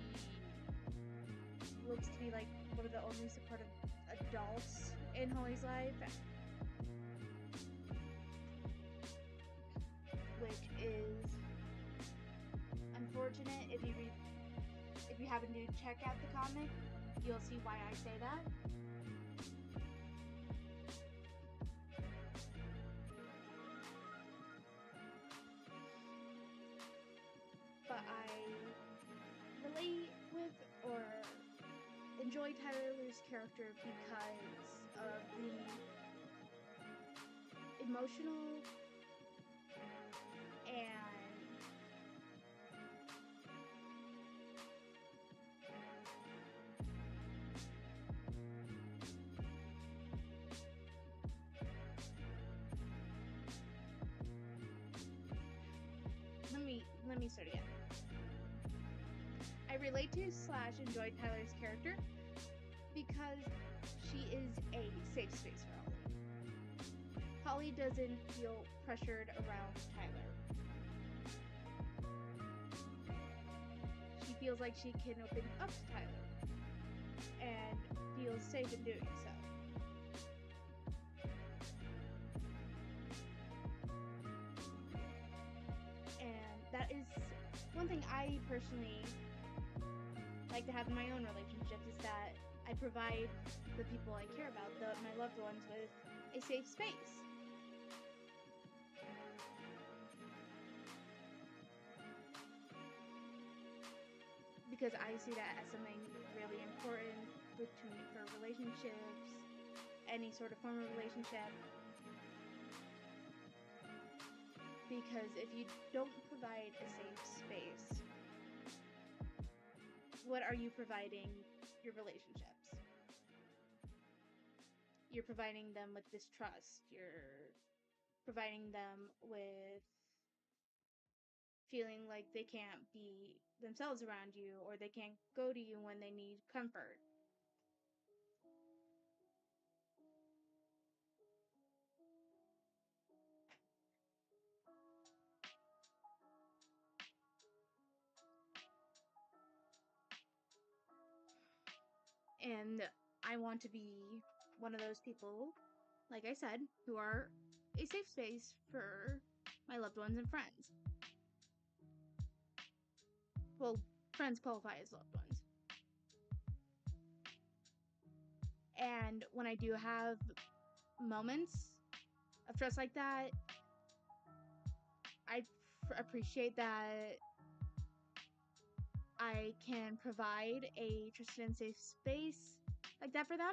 looks to be like one of the only supportive adults in Holly's life, which is unfortunate. If you happen to check out the comic, you'll see why I say that. But I relate with or enjoy Tyler's character because of the emotional and let me start again. I relate to / enjoy Tyler's character because she is a safe space for Holly. Holly doesn't feel pressured around Tyler. She feels like she can open up to Tyler and feels safe in doing so. And that is one thing I personally like to have in my own relationships, is that I provide the people I care about, my loved ones, with a safe space. Because I see that as something really important for relationships, any sort of form of relationship. Because if you don't provide a safe space, what are you providing your relationships? You're providing them with distrust. You're providing them with feeling like they can't be themselves around you, or they can't go to you when they need comfort. And I want to be one of those people, like I said, who are a safe space for my loved ones and friends. Well, friends qualify as loved ones. And when I do have moments of trust like that, I appreciate that I can provide a trusted and safe space like that for them.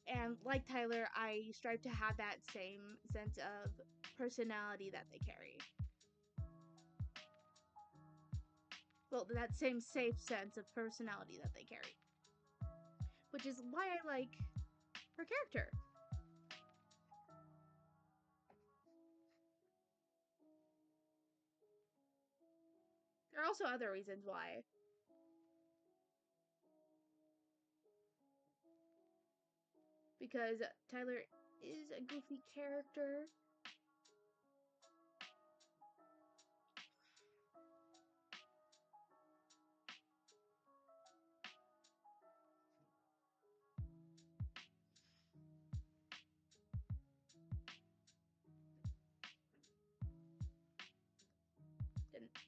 And like Tyler, I strive to have that same sense of personality that they carry. Well, that same safe sense of personality that they carry. Which is why I like her character. There are also other reasons why. Because Tyler is a goofy character.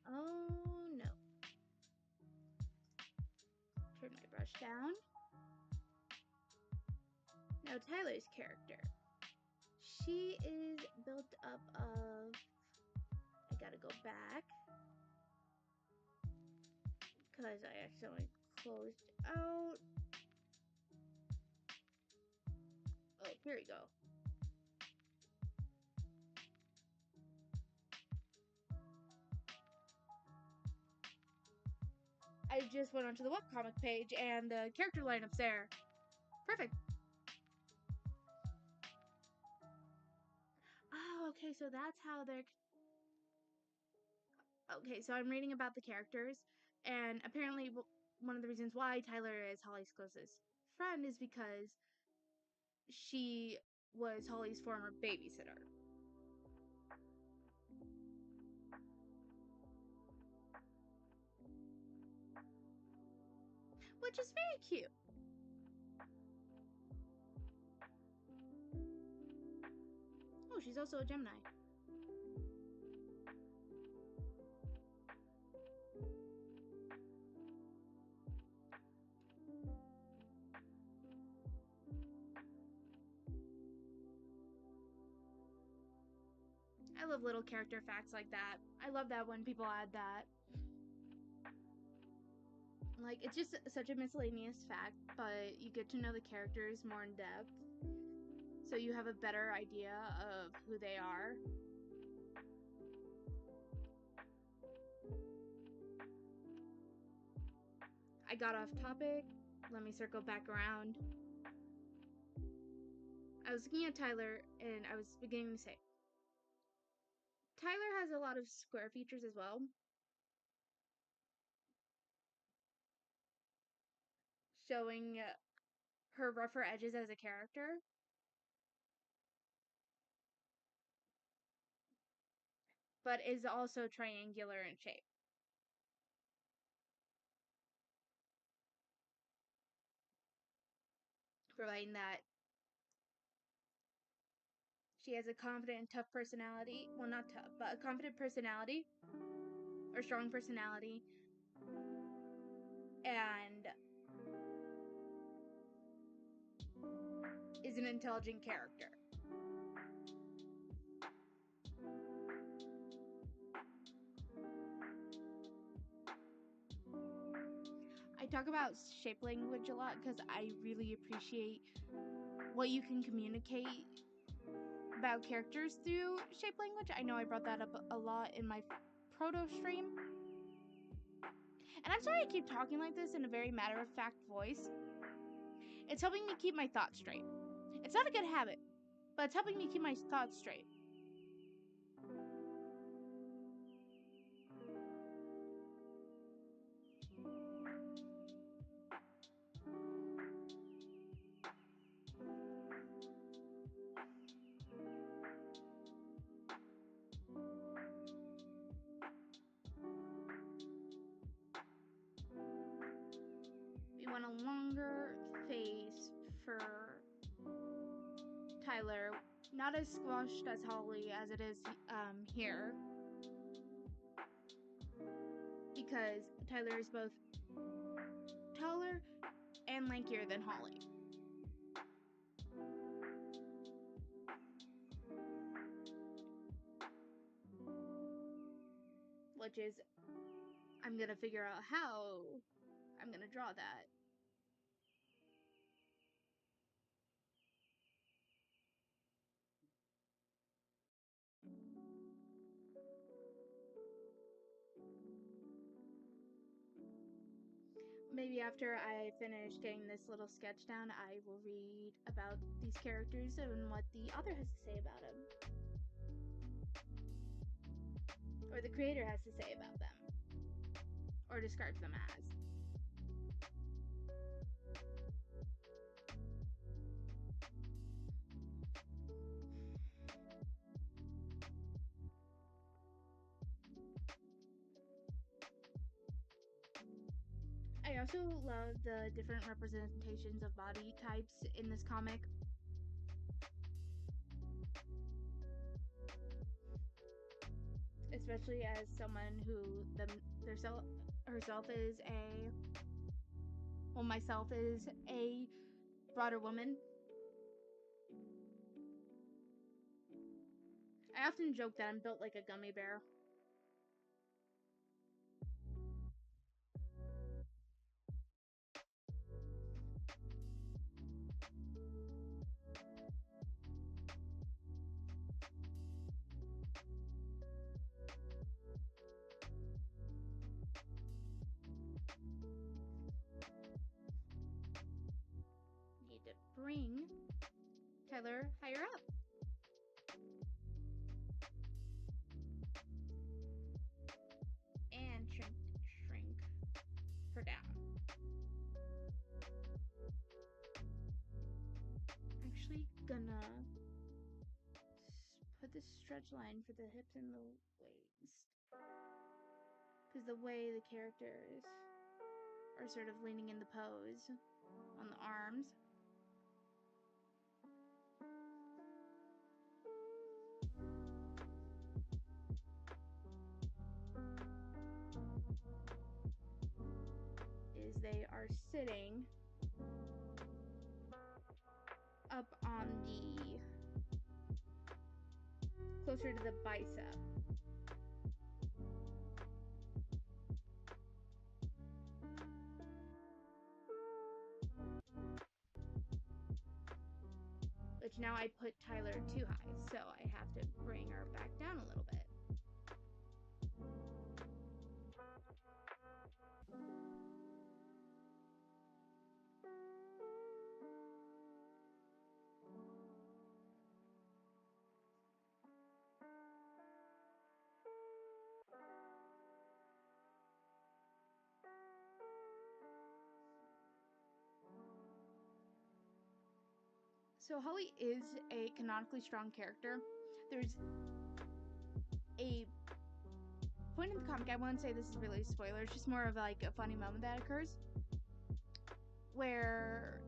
Oh no. Turn my brush down. Now Tyler's character. She is built up of... I gotta go back. Because I accidentally closed out. Oh, here we go. I just went onto the webcomic page and the character lineup's there. Perfect. Oh, okay, so that's how they're... Okay, so I'm reading about the characters, and apparently one of the reasons why Tyler is Holly's closest friend is because she was Holly's former babysitter. Which is very cute. Oh, she's also a Gemini. I love little character facts like that. I love that when people add that. Like, it's just such a miscellaneous fact, but you get to know the characters more in depth. So you have a better idea of who they are. I got off topic. Let me circle back around. I was looking at Tyler and I was beginning to say, Tyler has a lot of square features as well. Showing her rougher edges as a character. But is also triangular in shape. Providing that she has a confident and tough personality. Well, not tough, but a confident personality. Or strong personality. And is an intelligent character. I talk about shape language a lot because I really appreciate what you can communicate about characters through shape language. I know I brought that up a lot in my proto stream. And I'm sorry I keep talking like this in a very matter-of-fact voice. It's helping me keep my thoughts straight. It's not a good habit, but it's helping me keep my thoughts straight. We want a longer face for Tyler, not as squashed as Holly as it is here, because Tyler is both taller and lankier than Holly. Which is, I'm gonna figure out how I'm gonna draw that. Maybe after I finish getting this little sketch down, I will read about these characters and what the author has to say about them. Or the creator has to say about them. Or describes them as. I also love the different representations of body types in this comic. Especially as someone who herself is a, well, myself is a broader woman. I often joke that I'm built like a gummy bear. Need to bring Tyler higher up. And shrink her down. Actually gonna put the stretch line for the hips and the waist. Because the way the characters are sort of leaning in the pose on the arms. are sitting up on the closer to the bicep. Which now I put Tyler too high, so I have to bring her back down a little bit. So Holly is a canonically strong character. There's a point in the comic, I won't say this is really a spoiler, it's just more of like a funny moment that occurs where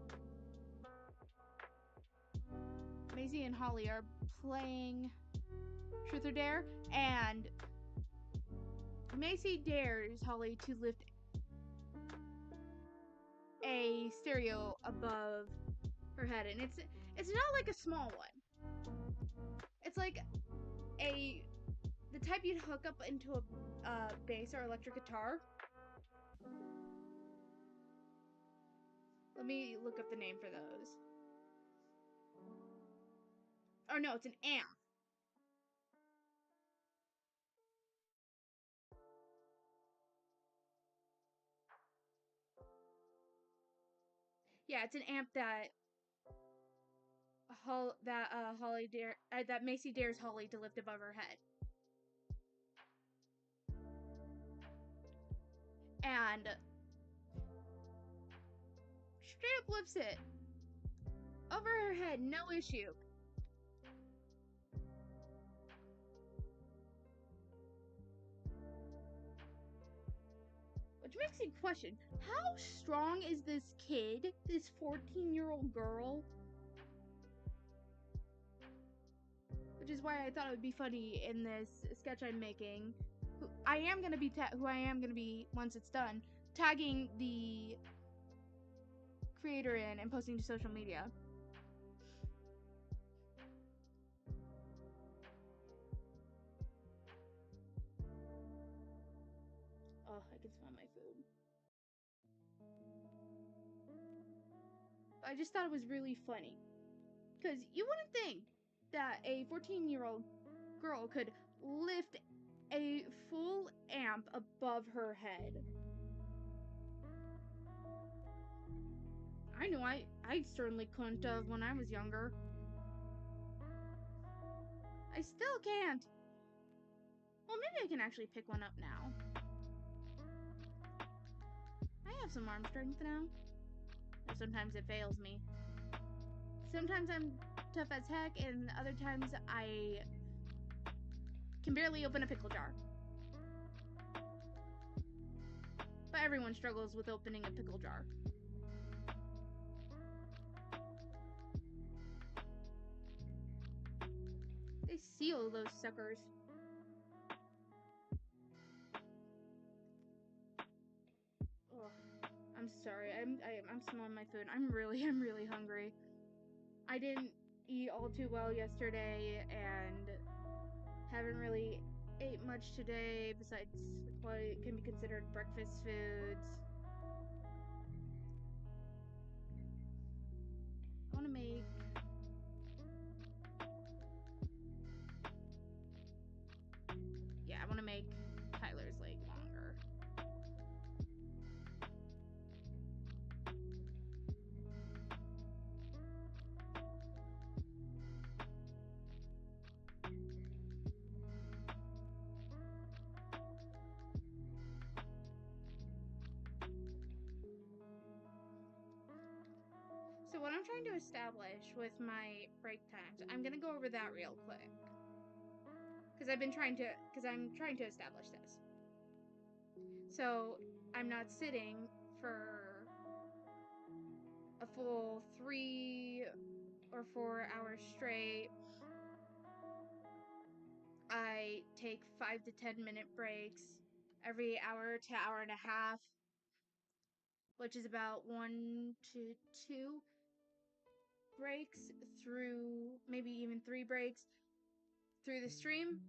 Maisie and Holly are playing Truth or Dare, and Maisie dares Holly to lift a stereo above her head, and it's not like a small one. It's like the type you'd hook up into a bass or electric guitar. Let me look up the name for those. Or no, it's an amp. Yeah, it's an amp that that Macy dares Holly to lift above her head. And straight up lifts it over her head, no issue. Which makes me question, how strong is this kid, this 14-year-old girl? Which is why I thought it would be funny in this sketch I'm making. Who I am gonna be once it's done, tagging the creator in and posting to social media. Oh, I can smell my food. I just thought it was really funny. Because you wouldn't think that a 14-year-old girl could lift a full amp above her head. I know I certainly couldn't have when I was younger. I still can't. Well, maybe I can actually pick one up now. I have some arm strength now. Or sometimes it fails me. Sometimes I'm tough as heck, and other times I can barely open a pickle jar. But everyone struggles with opening a pickle jar. They seal those suckers. Ugh. I'm sorry. I'm smelling my food. I'm really hungry. I didn't eat all too well yesterday and haven't really ate much today besides what can be considered breakfast foods. I want to make I want to make Tyler's leg longer. So what I'm trying to establish with my break times, I'm gonna go over that real quick. Because I'm trying to establish this. So I'm not sitting for a full 3 or 4 hours straight. I take 5 to 10 minute breaks every hour to hour and a half. which is about 1 to 2 breaks through, maybe even 3 breaks through the stream.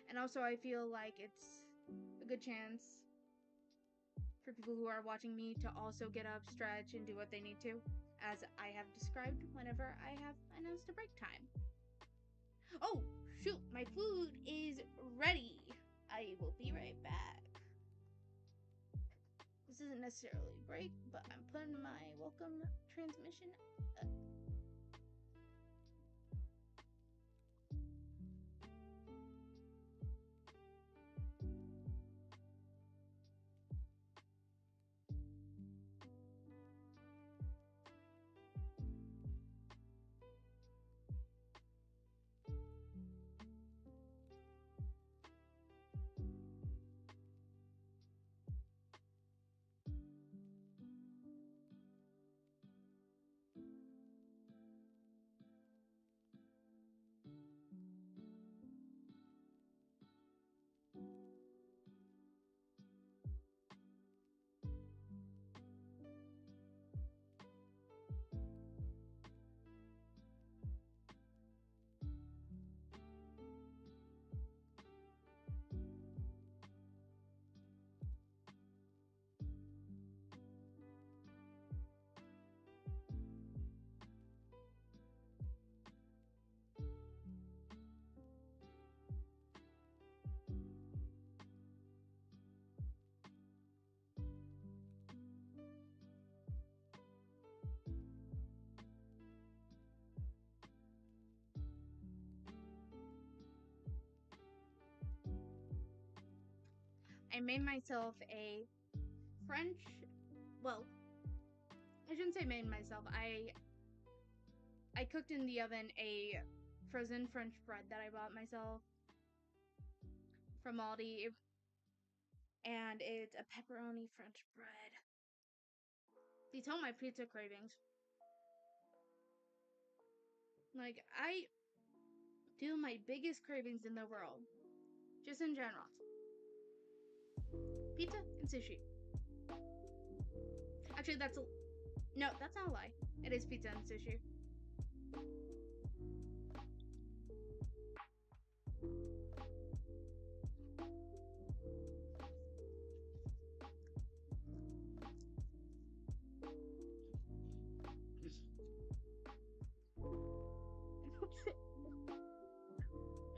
And also I feel like it's a good chance for people who are watching me to also get up, stretch, and do what they need to, as I have described whenever I have announced a break time. Oh, shoot, my food is ready. I will be right back. This isn't necessarily a break, but I'm putting my welcome transmission up. I made myself a French, well, I shouldn't say made myself. I cooked in the oven a frozen French bread that I bought myself from Aldi, and it's a pepperoni French bread. These are my pizza cravings. Like, I do my biggest cravings in the world, just in general. Pizza and sushi. Actually, that's not a lie. It is pizza and sushi.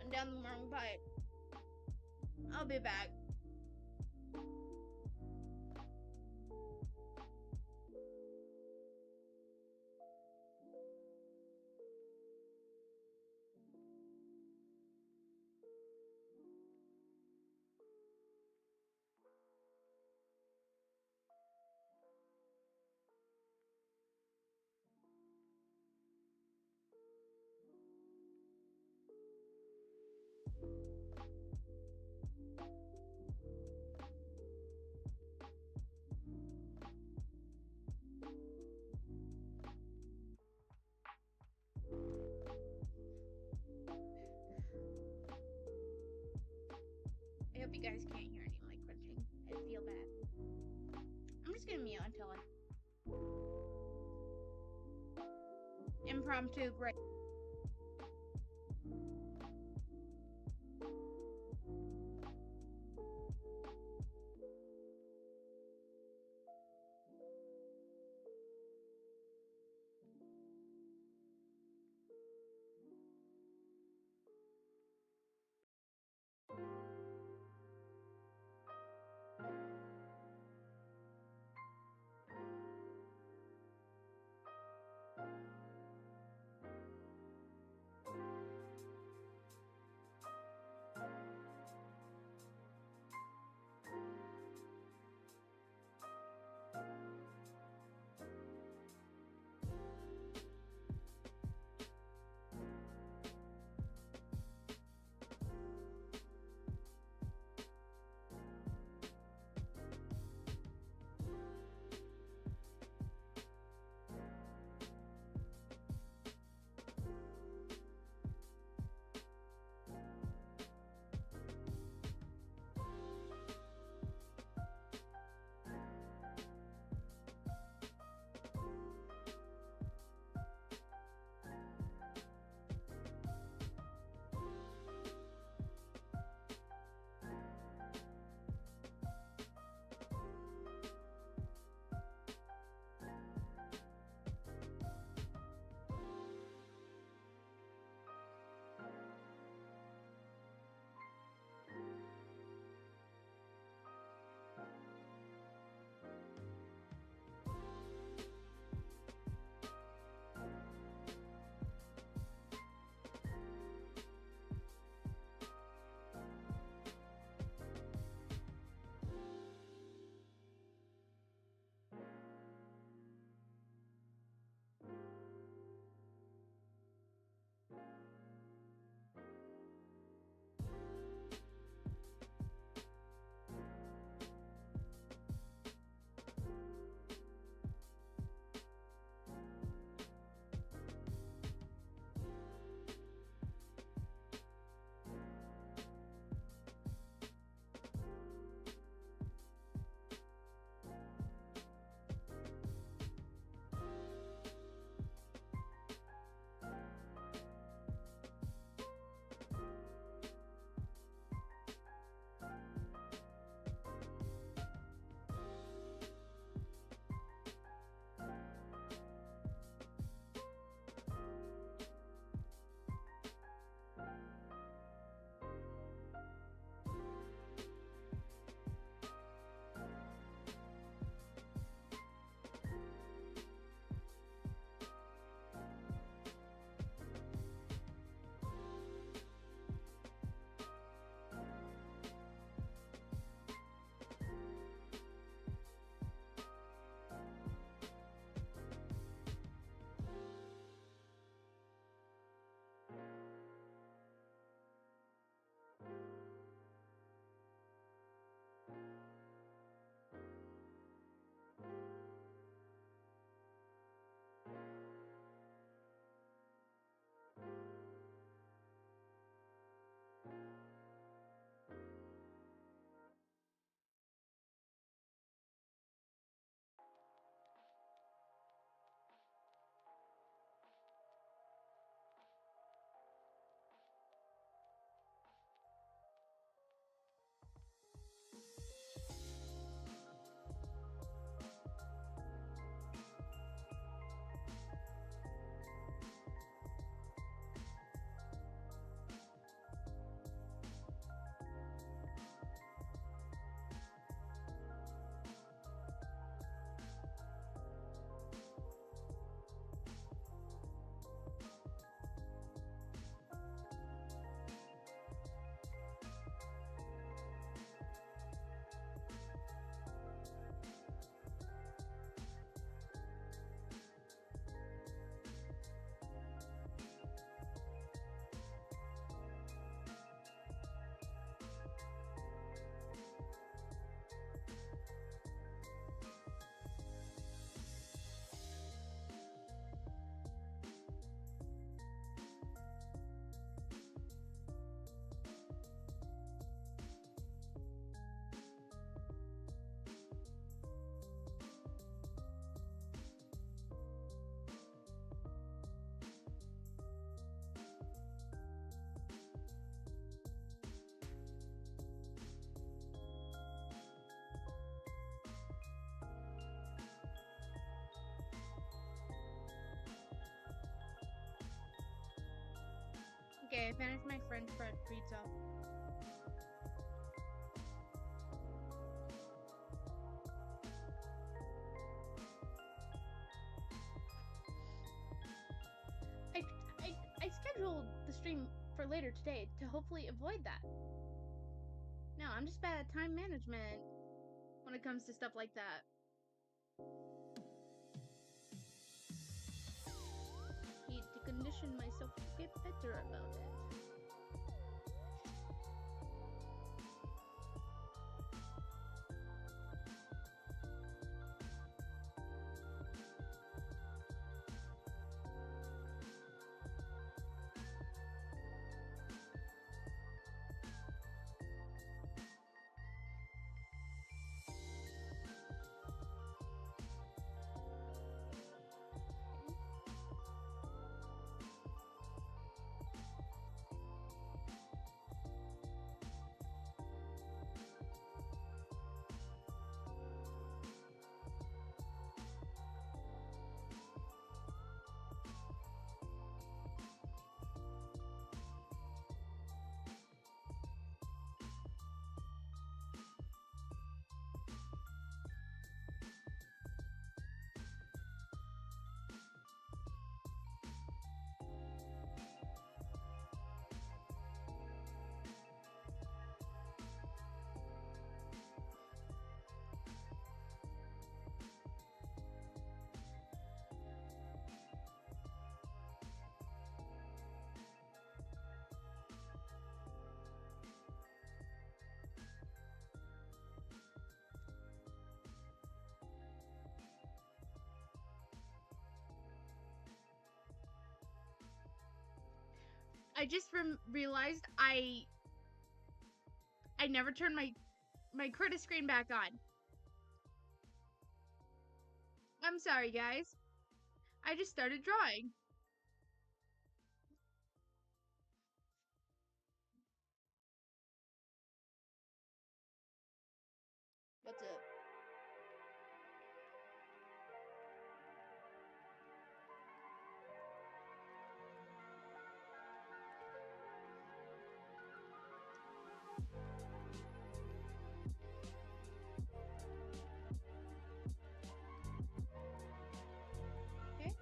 I'm down the wrong pipe. I'll be back. I hope you guys can't hear any like crunching. I feel bad. I'm just gonna mute until I impromptu break. okay. I finished my French bread pizza. I scheduled the stream for later today to hopefully avoid that. No, I'm just bad at time management when it comes to stuff like that. Need to condition myself to get better about it. I just realized I never turned my critter screen back on. I'm sorry, guys. I just started drawing. What's up? Okay.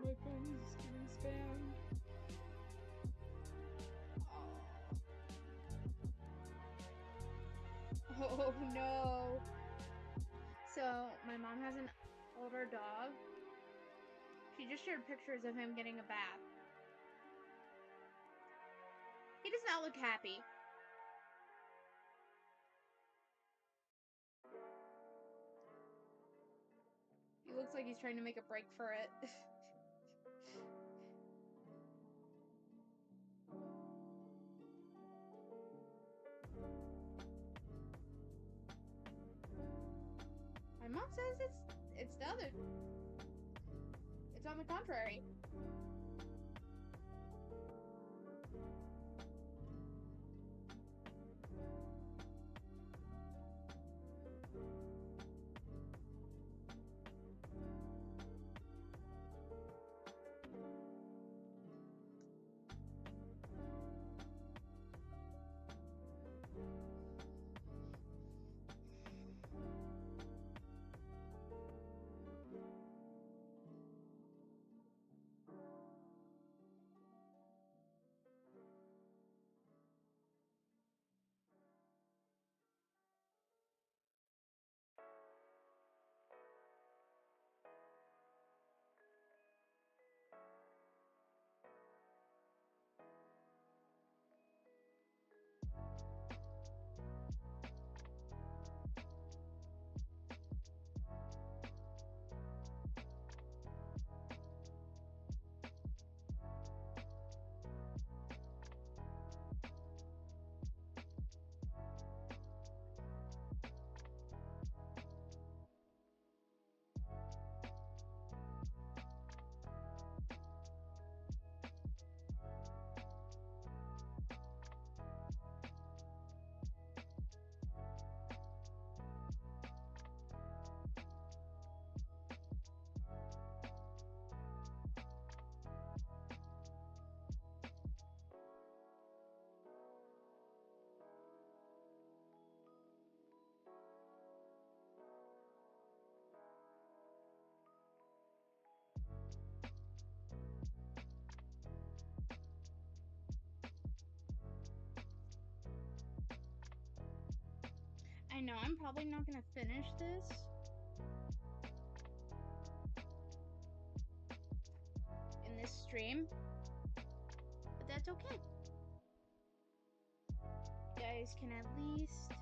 My phone is getting spam. Oh no. So, my mom has an older dog. She just shared pictures of him getting a bath. He does not look happy. He looks like he's trying to make a break for it. My mom says it's the other. It's on the contrary. know I'm probably not gonna finish this. In this stream. But that's okay. You guys can at least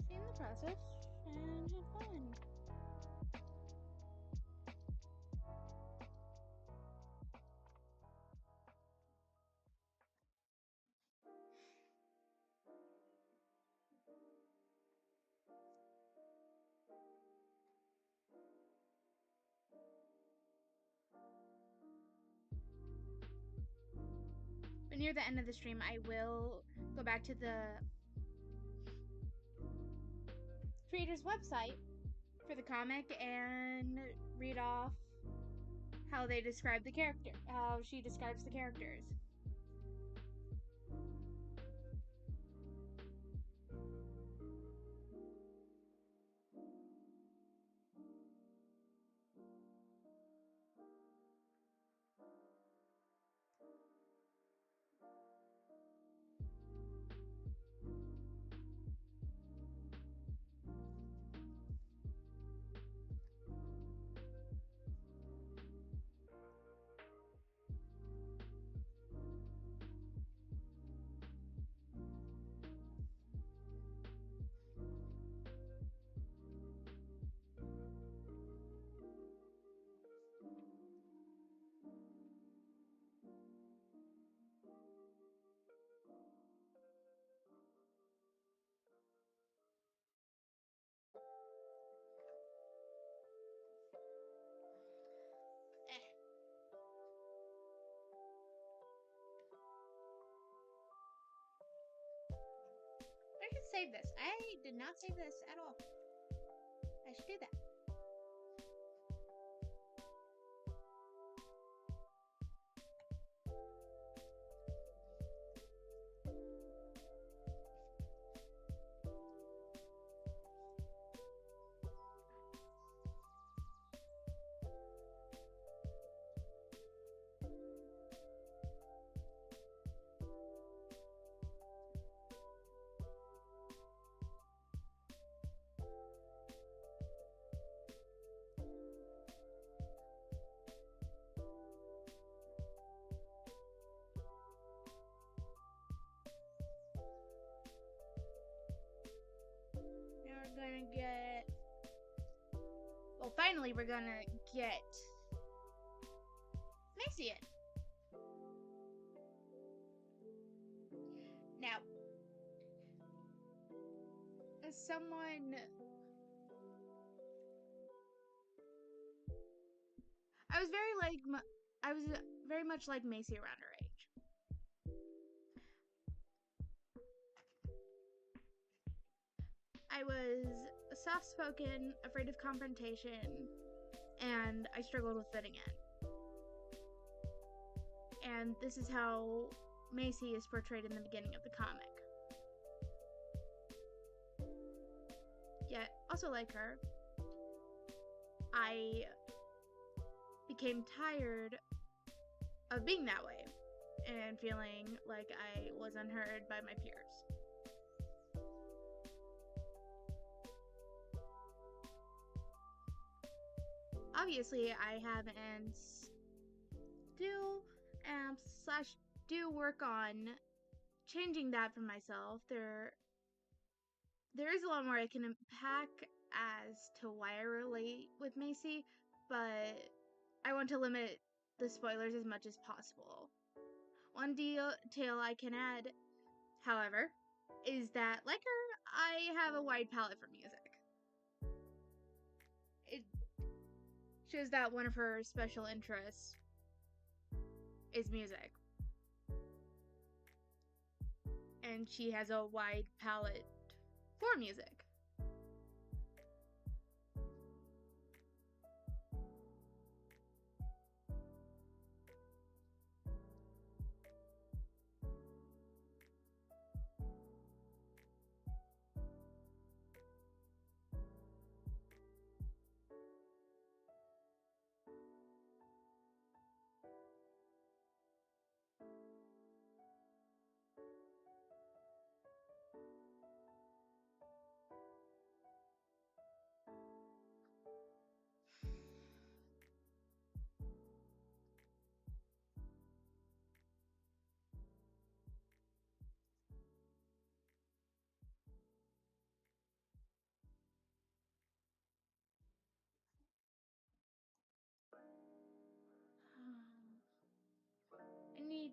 see in the process and have fun. But near the end of the stream, I will go back to the creator's website for the comic and read off how they describe the character, how she describes the characters. I should save this. I did not save this at all. I should do that. We're gonna get, well, finally we're gonna get Macy in. Now, as someone, I was very much like Macy around her age. I was soft-spoken, afraid of confrontation, and I struggled with fitting in. And this is how Macy is portrayed in the beginning of the comic. Yet, also like her, I became tired of being that way and feeling like I was unheard by my peers. Obviously, I have and still do work on changing that for myself. There is a lot more I can unpack as to why I relate with Macy, but I want to limit the spoilers as much as possible. One detail I can add, however, is that, like her, I have a wide palette for music. It shows that one of her special interests is music. And she has a wide palette for music.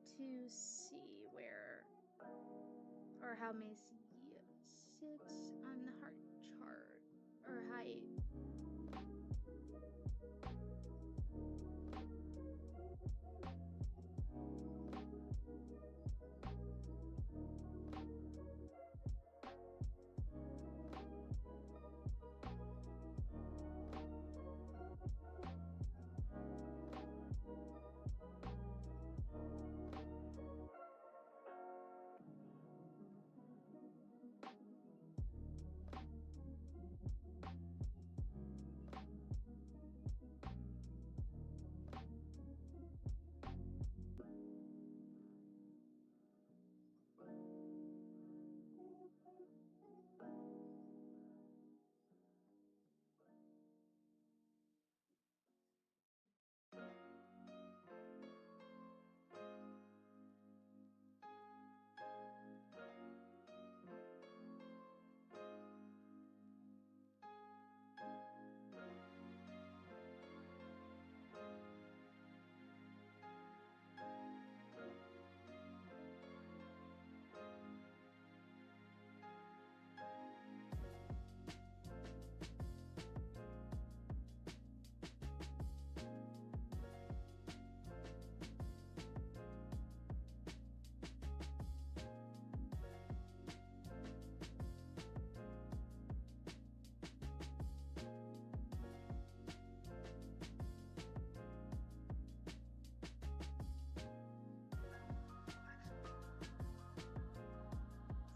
to see where or how Macy sits on the heart chart or height.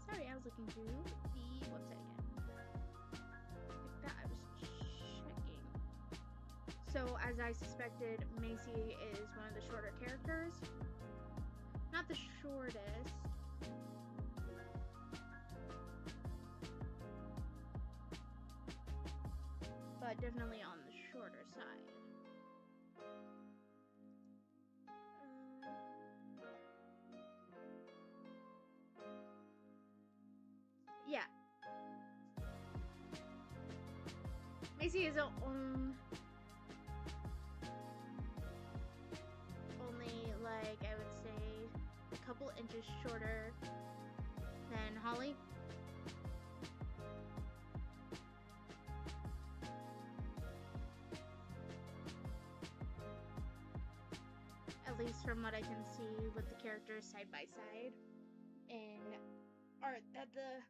Sorry, I was looking through the website again. Like that, I was checking. So, as I suspected, Macy is one of the shorter characters. Not the shortest. But definitely on the shorter side. Yeah. Macy is only like, I would say, a couple inches shorter than Holly. At least from what I can see with the characters side by side in art that the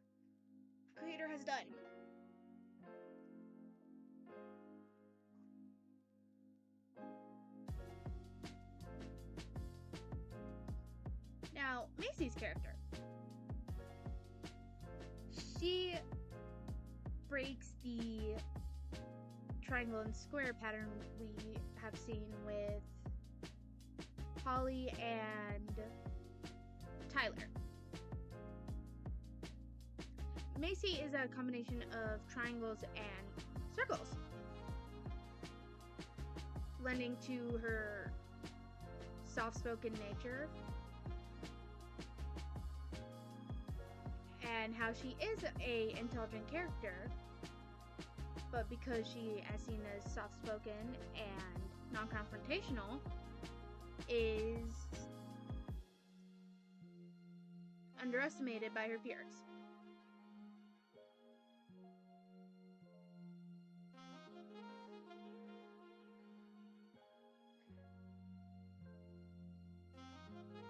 creator has done. Now, Macy's character. She breaks the triangle and square pattern we have seen with Holly and Tyler. Macy is a combination of triangles and circles, lending to her soft-spoken nature and how she is a intelligent character, but because she, as seen as soft-spoken and non-confrontational, is underestimated by her peers.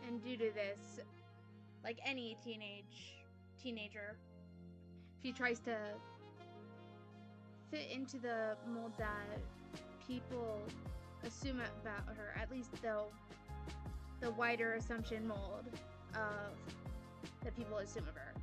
And due to this, like any teenager, she tries to fit into the mold that people assume about her, at least though the wider assumption mold of that people assume of her.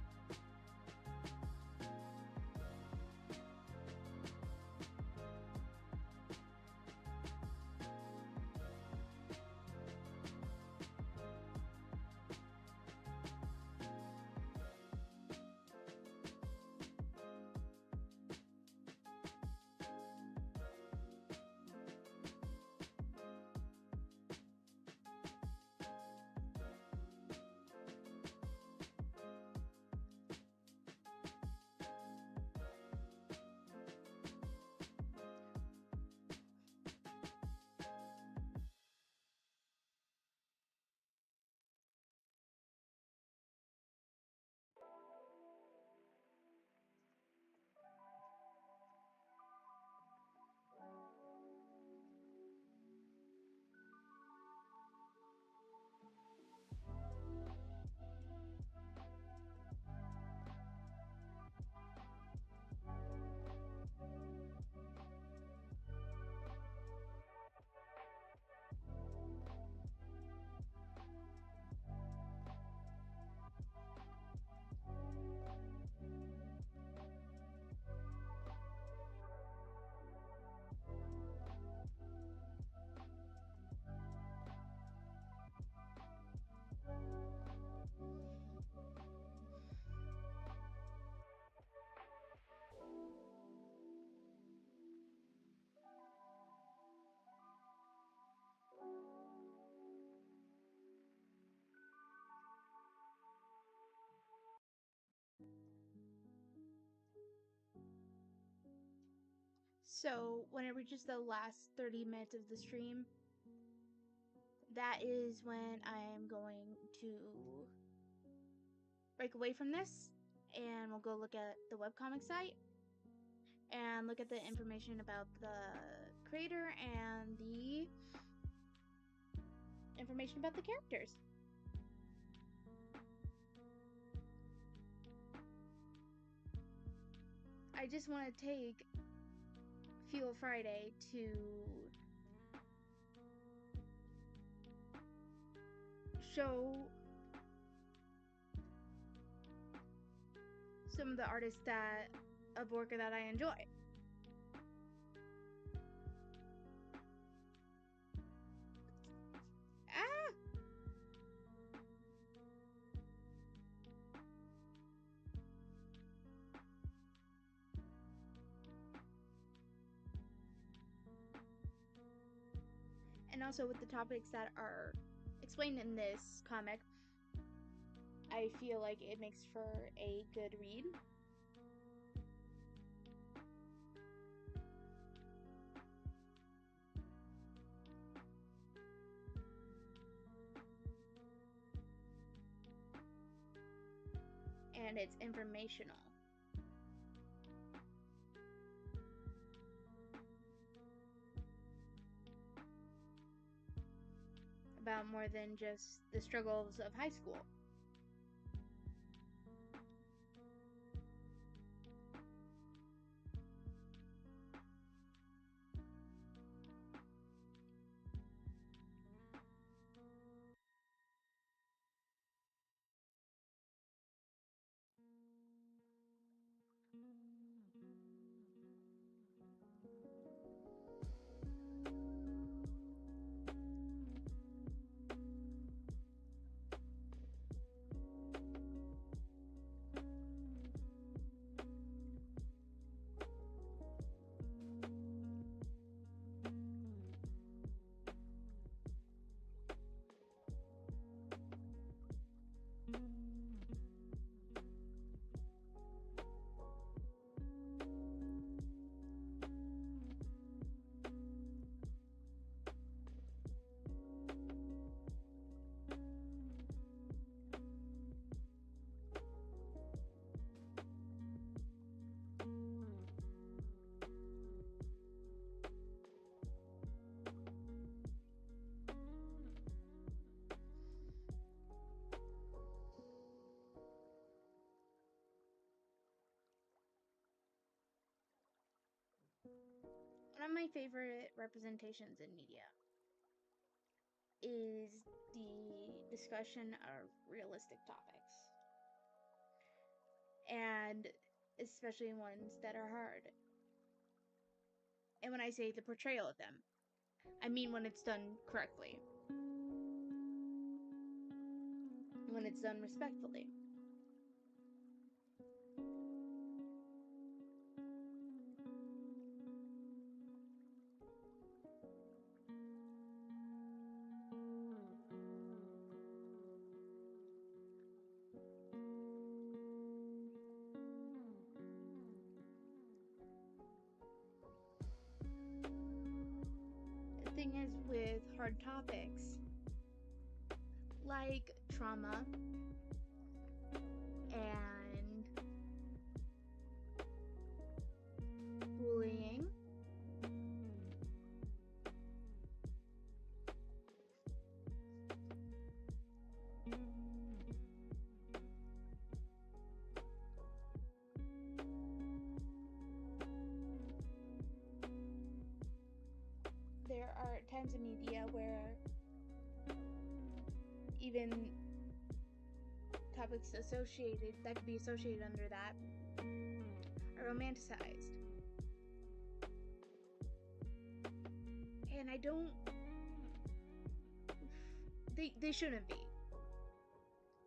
So when it reaches the last 30 minutes of the stream, that is when I am going to break away from this, and we'll go look at the webcomic site and look at the information about the creator and the information about the characters. I just want to take Fuel Friday to show some of the artists of work that I enjoy. Ah! And also with the topics that are explained in this comic, I feel like it makes for a good read. And it's informational. About more than just the struggles of high school. One of my favorite representations in media is the discussion of realistic topics, and especially ones that are hard. And when I say the portrayal of them, I mean when it's done correctly, when it's done respectfully. The thing is, with hard topics like trauma and bullying, there are times in media where even topics that could be associated under that are romanticized. And I don't... They shouldn't be.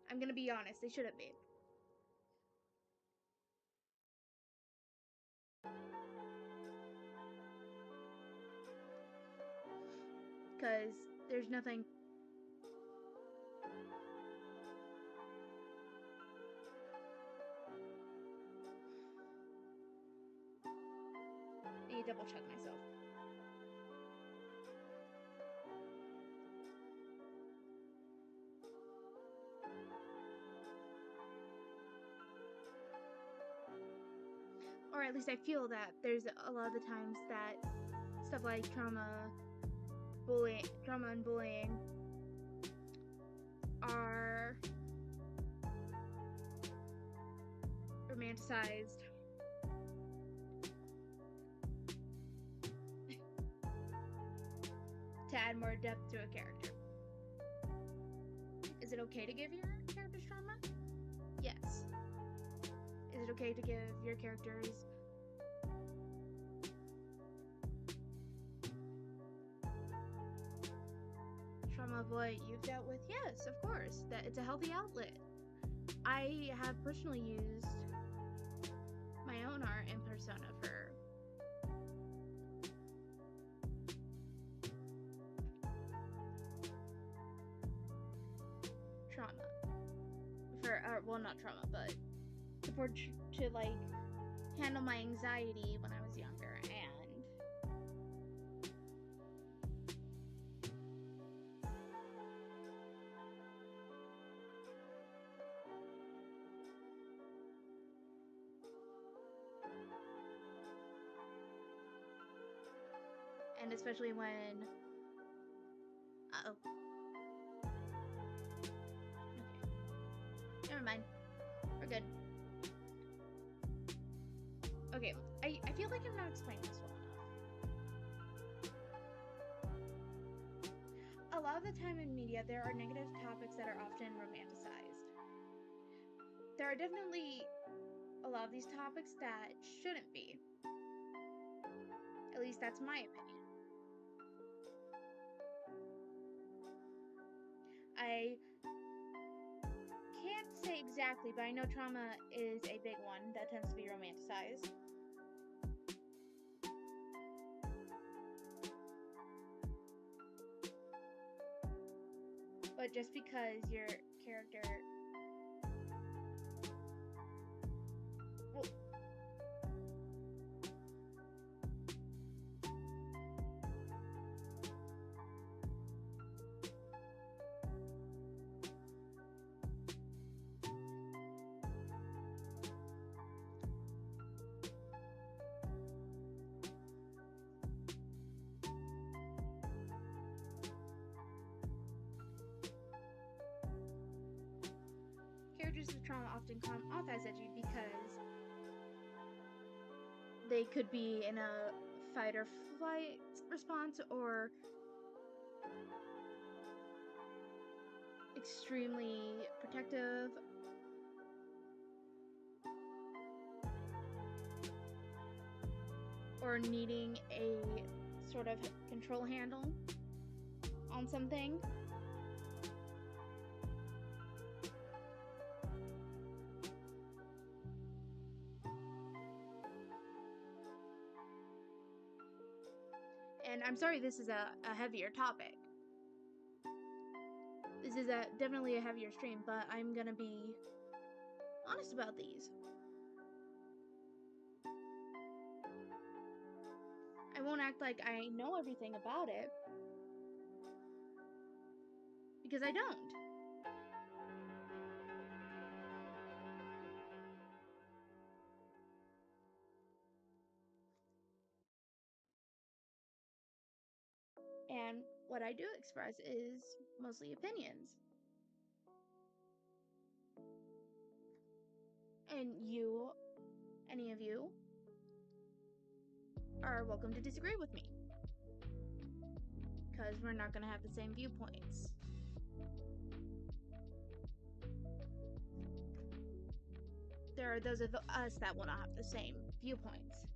I'm gonna be honest, they shouldn't be. Because there's nothing... I need to double check myself. Or at least I feel that there's a lot of the times that stuff like trauma and bullying are romanticized. To add more depth to a character. Is it okay to give your characters trauma? Yes. Is it okay to give your characters trauma of what you've dealt with? Yes, of course. That it's a healthy outlet. I have personally used my own art and persona for trauma. Well, not trauma, but support to like handle my anxiety when I was younger, and especially when okay, never mind, we're good. Okay, I feel like I'm not explaining this well enough. A lot of the time in media, there are negative topics that are often romanticized. There are definitely a lot of these topics that shouldn't be. At least that's my opinion. I can't say exactly, but I know trauma is a big one that tends to be romanticized. But just because your character... Well, characters with trauma often come off as edgy because they could be in a fight or flight response or extremely protective or needing a sort of control handle on something. And I'm sorry this is a heavier topic. This is definitely a heavier stream, but I'm gonna be honest about these. I won't act like I know everything about it, because I don't. And what I do express is mostly opinions. And you, any of you, are welcome to disagree with me. Because we're not going to have the same viewpoints. There are those of us that will not have the same viewpoints.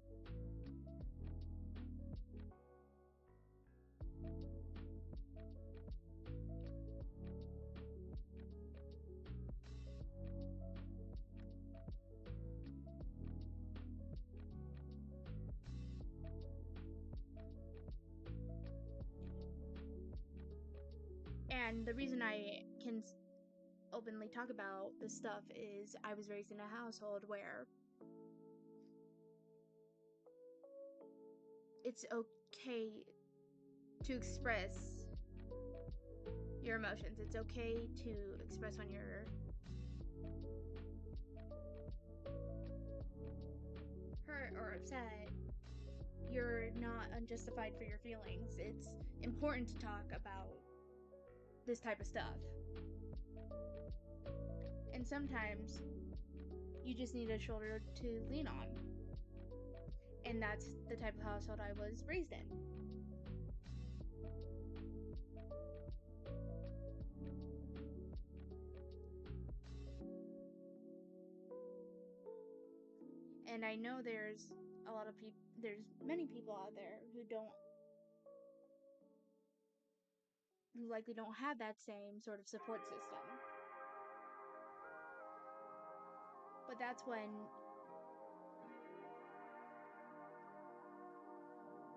And the reason I can openly talk about this stuff is I was raised in a household where it's okay to express your emotions. It's okay to express when you're hurt or upset. You're not unjustified for your feelings. It's important to talk about this type of stuff. And sometimes you just need a shoulder to lean on. And that's the type of household I was raised in. And I know there's many people out there who likely don't have that same sort of support system. But that's when,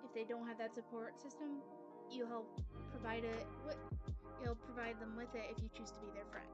if they don't have that support system, you'll provide them with it if you choose to be their friend.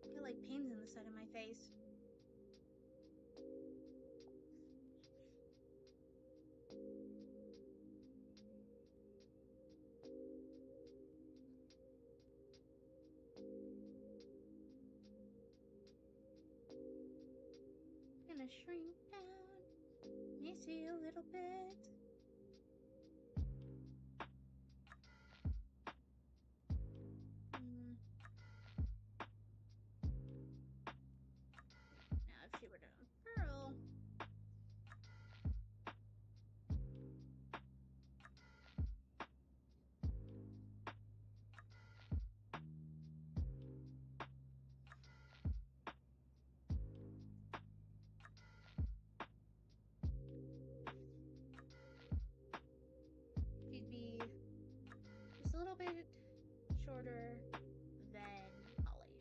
I feel like pains in the side of my face. I'm gonna shrink down. Miss you a little bit. Now if she were to unfurl. She'd be just a little bit shorter than Holly.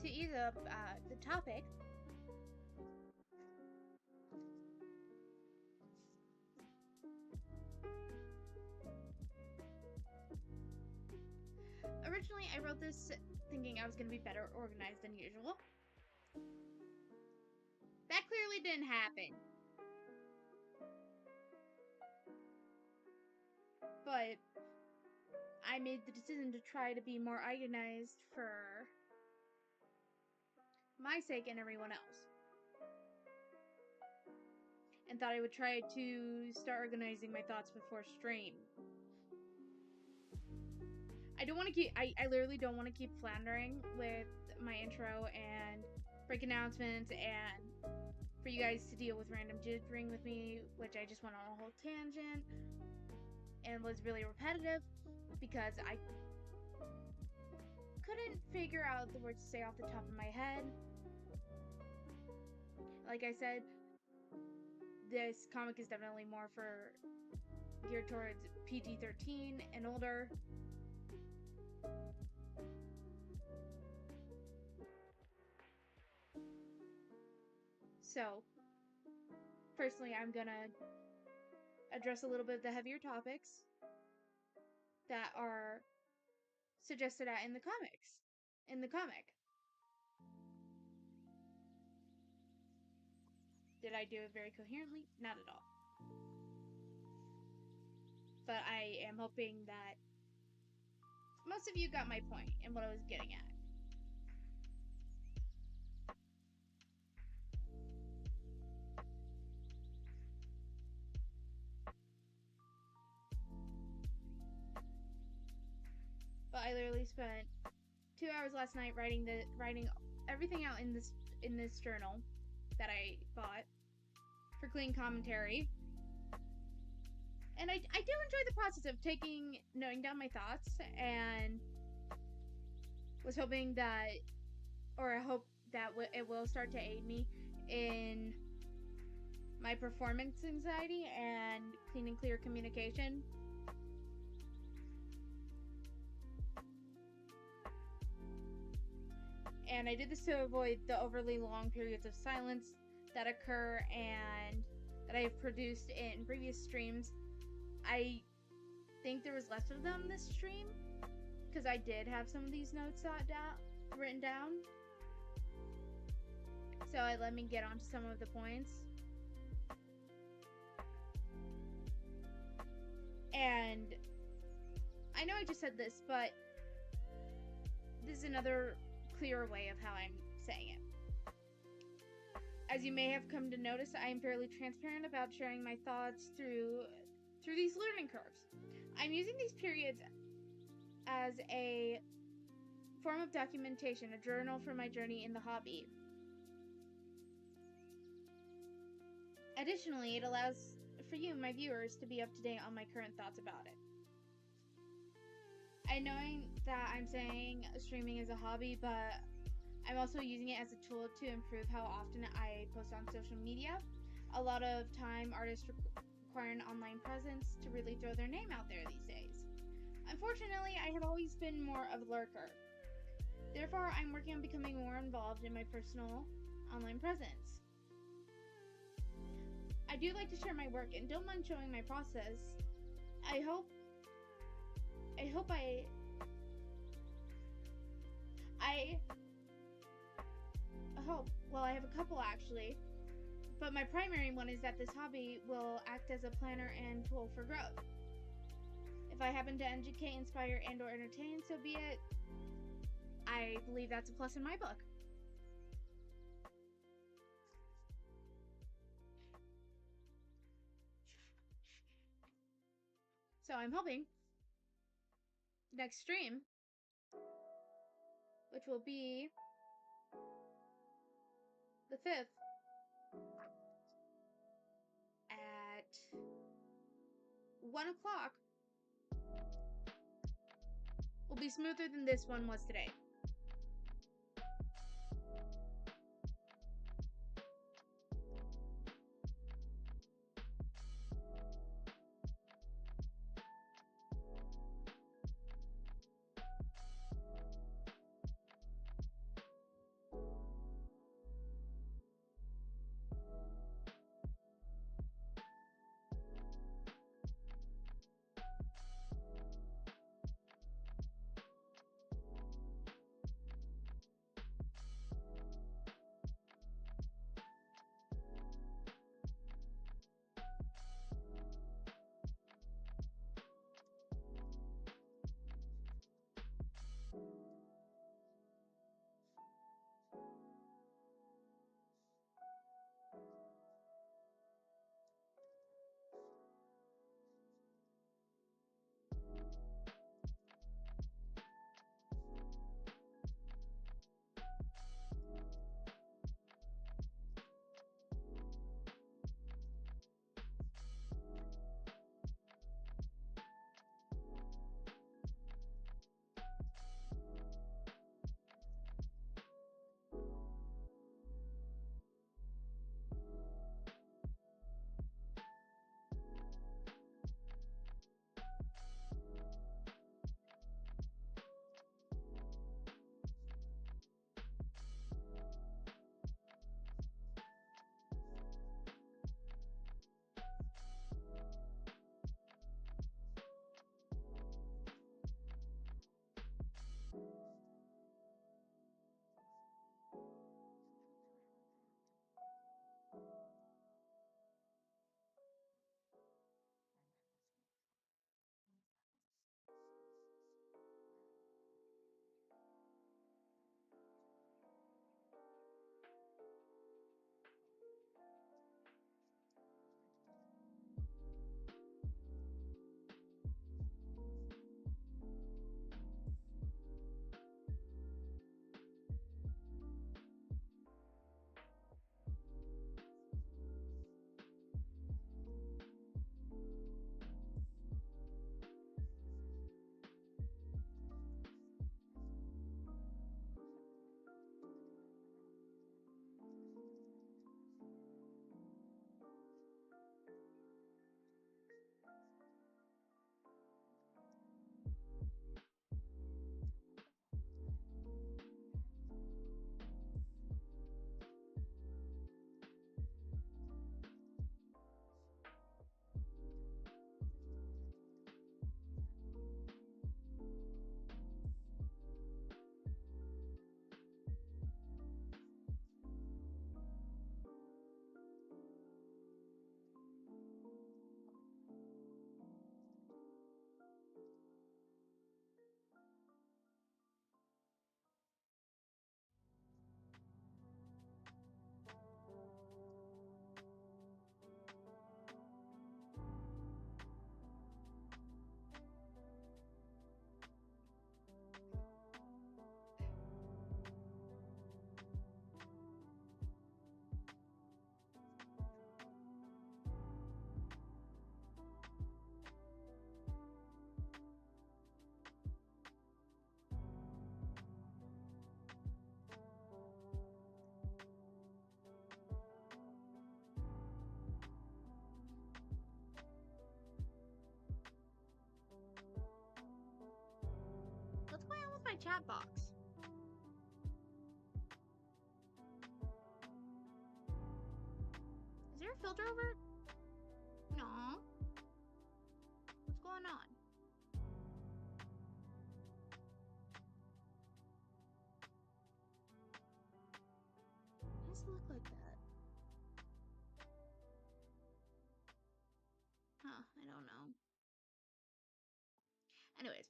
To ease up the topic, originally I wrote this thinking I was going to be better organized than usual. That clearly didn't happen. But I made the decision to try to be more organized for my sake and everyone else. And thought I would try to start organizing my thoughts before stream. I don't want to keep, I literally don't want to keep floundering with my intro and break announcements and for you guys to deal with random jittering with me, which I just went on a whole tangent and was really repetitive because I couldn't figure out the words to say off the top of my head. Like I said, this comic is definitely more geared towards PG-13 and older. So, personally, I'm gonna address a little bit of the heavier topics that are suggested in the comic. Did I do it very coherently? Not at all. But I am hoping that most of you got my point and what I was getting at. But I literally spent 2 hours last night writing everything out in this journal that I bought for clean commentary. And I do enjoy the process of noting down my thoughts, and was hoping that, or I hope that it will start to aid me in my performance anxiety and clean and clear communication. And I did this to avoid the overly long periods of silence that occur and that I have produced in previous streams. I think there was less of them this stream because I did have some of these notes written down. So let me get on to some of the points. And I know I just said this, but this is another clearer way of how I'm saying it. As you may have come to notice, I am fairly transparent about sharing my thoughts through these learning curves. I'm using these periods as a form of documentation, a journal for my journey in the hobby. Additionally, it allows for you, my viewers, to be up to date on my current thoughts about it. I know that I'm saying streaming is a hobby, but I'm also using it as a tool to improve how often I post on social media. A lot of time, artists require an online presence to really throw their name out there these days. Unfortunately, I have always been more of a lurker. Therefore, I'm working on becoming more involved in my personal online presence. I do like to share my work and don't mind showing my process. I hope well, I have a couple actually, but my primary one is that this hobby will act as a planner and tool for growth. If I happen to educate, inspire, and or entertain, so be it. I believe that's a plus in my book. So I'm hoping next stream, which will be the 5th at 1 o'clock, will be smoother than this one was today. my chat box? Is there a filter over it? No. What's going on? Why does it look like that? Huh, I don't know. Anyways.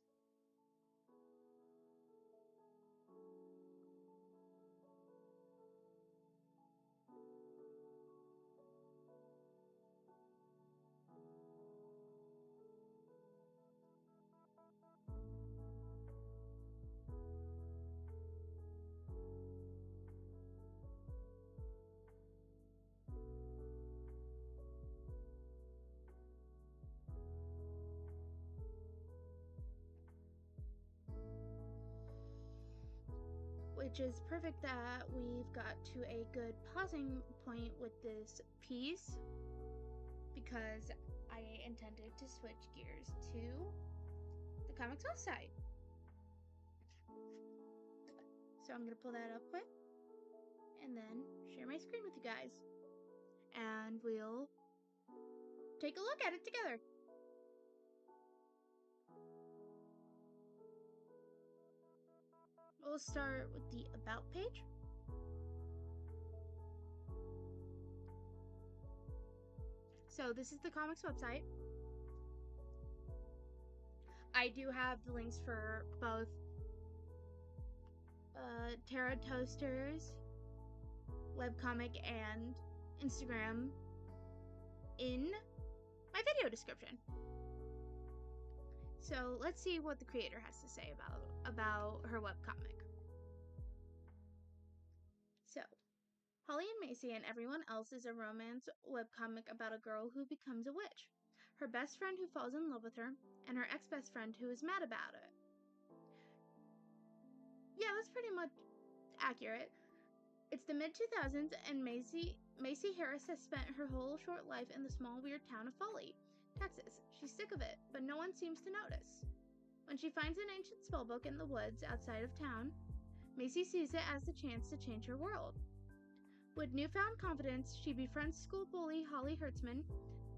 Which is perfect that we've got to a good pausing point with this piece, because I intended to switch gears to the comics website. So I'm going to pull that up quick and then share my screen with you guys. And we'll take a look at it together. We'll start with the About page. So this is the comics website. I do have the links for both Tara Toaster's webcomic and Instagram in my video description. So let's see what the creator has to say about her webcomic. So, Holly and Macy and Everyone Else is a romance webcomic about a girl who becomes a witch, her best friend who falls in love with her, and her ex-best friend who is mad about it. Yeah, that's pretty much accurate. It's the mid-2000s, and Macy Harris has spent her whole short life in the small, weird town of Foley, Texas. She's sick of it, but no one seems to notice. When she finds an ancient spellbook in the woods outside of town, Macy sees it as the chance to change her world. With newfound confidence, she befriends school bully Holly Hertzman,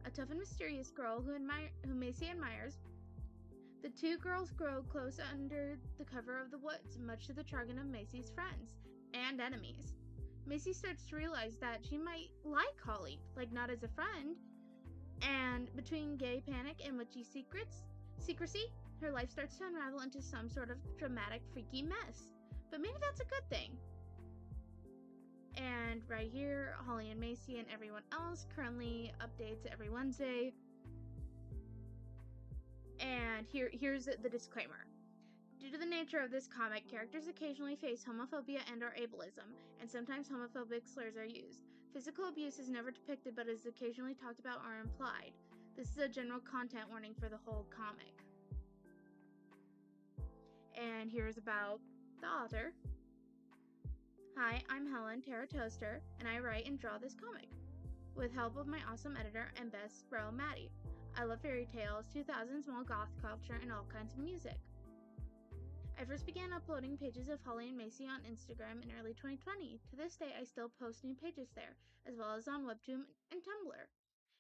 a tough and mysterious girl who Macy admires. The two girls grow close under the cover of the woods, much to the chagrin of Macy's friends and enemies. Macy starts to realize that she might like Holly, like not as a friend, and between gay panic and witchy secrecy, her life starts to unravel into some sort of dramatic, freaky mess. But maybe that's a good thing. And right here, Holly and Macy and Everyone Else currently updates every Wednesday. And here's the disclaimer. Due to the nature of this comic, characters occasionally face homophobia and/or ableism, and sometimes homophobic slurs are used. Physical abuse is never depicted, but is occasionally talked about or implied. This is a general content warning for the whole comic. And here's about the author. Hi, I'm Helen, Tara Toaster, and I write and draw this comic, with help of my awesome editor and best bro, Maddie. I love fairy tales, 2000s mall goth culture, and all kinds of music. I first began uploading pages of Holly and Macy on Instagram in early 2020. To this day, I still post new pages there, as well as on Webtoon and Tumblr.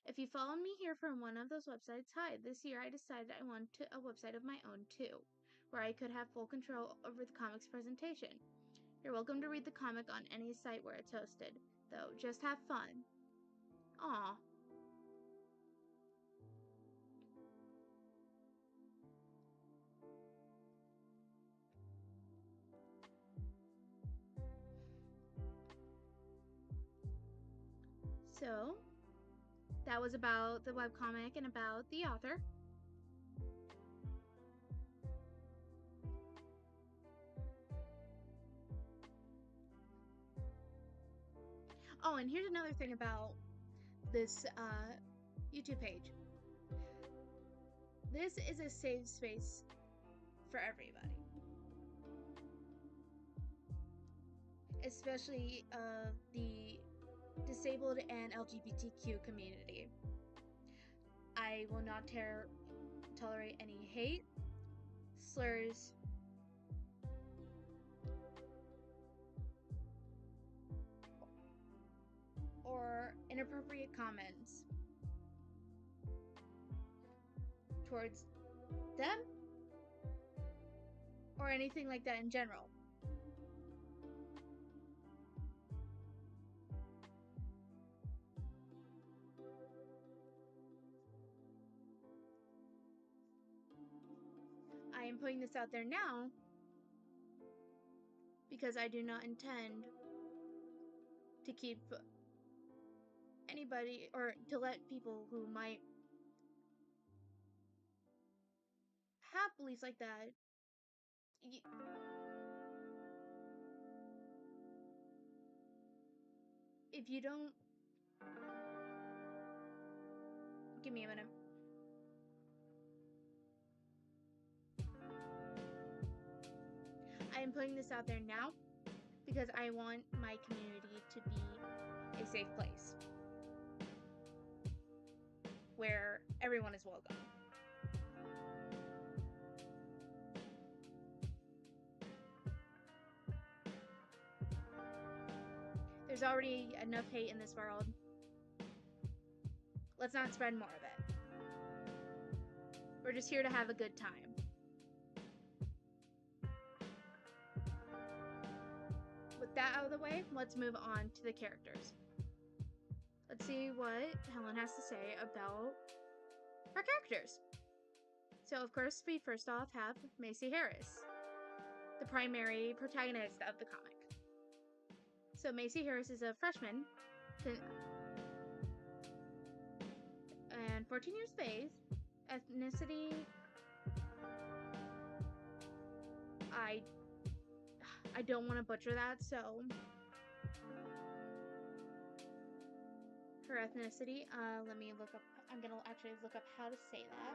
If you follow me here from one of those websites, hi, this year I decided I wanted a website of my own too, where I could have full control over the comic's presentation. You're welcome to read the comic on any site where it's hosted, though just have fun. Aww. So, that was about the webcomic and about the author. Oh, and here's another thing about this YouTube page. This is a safe space for everybody, especially the disabled and LGBTQ community. I will not tolerate any hate, slurs, or inappropriate comments towards them or anything like that in general. I am putting this out there now because I do not intend to keep anybody or to let people who might have beliefs like that if you don't give me a minute. I am putting this out there now because I want my community to be a safe place where everyone is welcome. There's already enough hate in this world. Let's not spread more of it. We're just here to have a good time. With that out of the way, let's move on to the characters. Let's see what Helen has to say about her characters. So, of course, we first off have Macy Harris, the primary protagonist of the comic. So, Macy Harris is a freshman and 14 years of age. Ethnicity, I don't want to butcher that, so her ethnicity, let me look up, I'm gonna actually look up how to say that.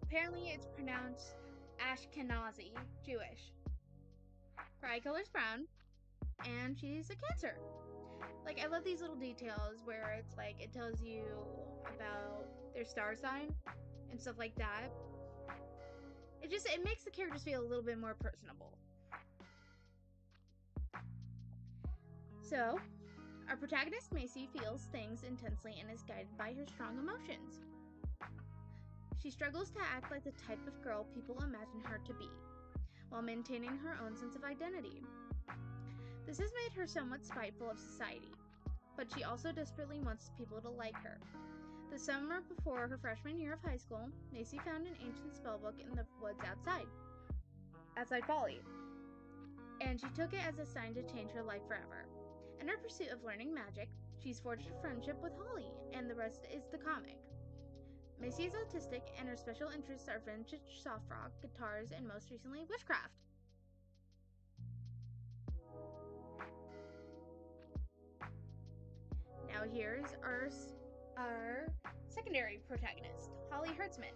Apparently it's pronounced Ashkenazi Jewish. Her eye color is brown, and she's a Cancer. Like, I love these little details where it's like it tells you about their star sign and stuff like that. It makes the characters feel a little bit more personable. So, our protagonist Macy feels things intensely and is guided by her strong emotions. She struggles to act like the type of girl people imagine her to be, while maintaining her own sense of identity. This has made her somewhat spiteful of society, but she also desperately wants people to like her. The summer before her freshman year of high school, Macy found an ancient spellbook in the woods outside Folly, and she took it as a sign to change her life forever. In her pursuit of learning magic, she's forged a friendship with Holly, and the rest is the comic. Macy is autistic, and her special interests are vintage soft rock, guitars, and most recently, witchcraft. Now here's our secondary protagonist, Holly Hertzman.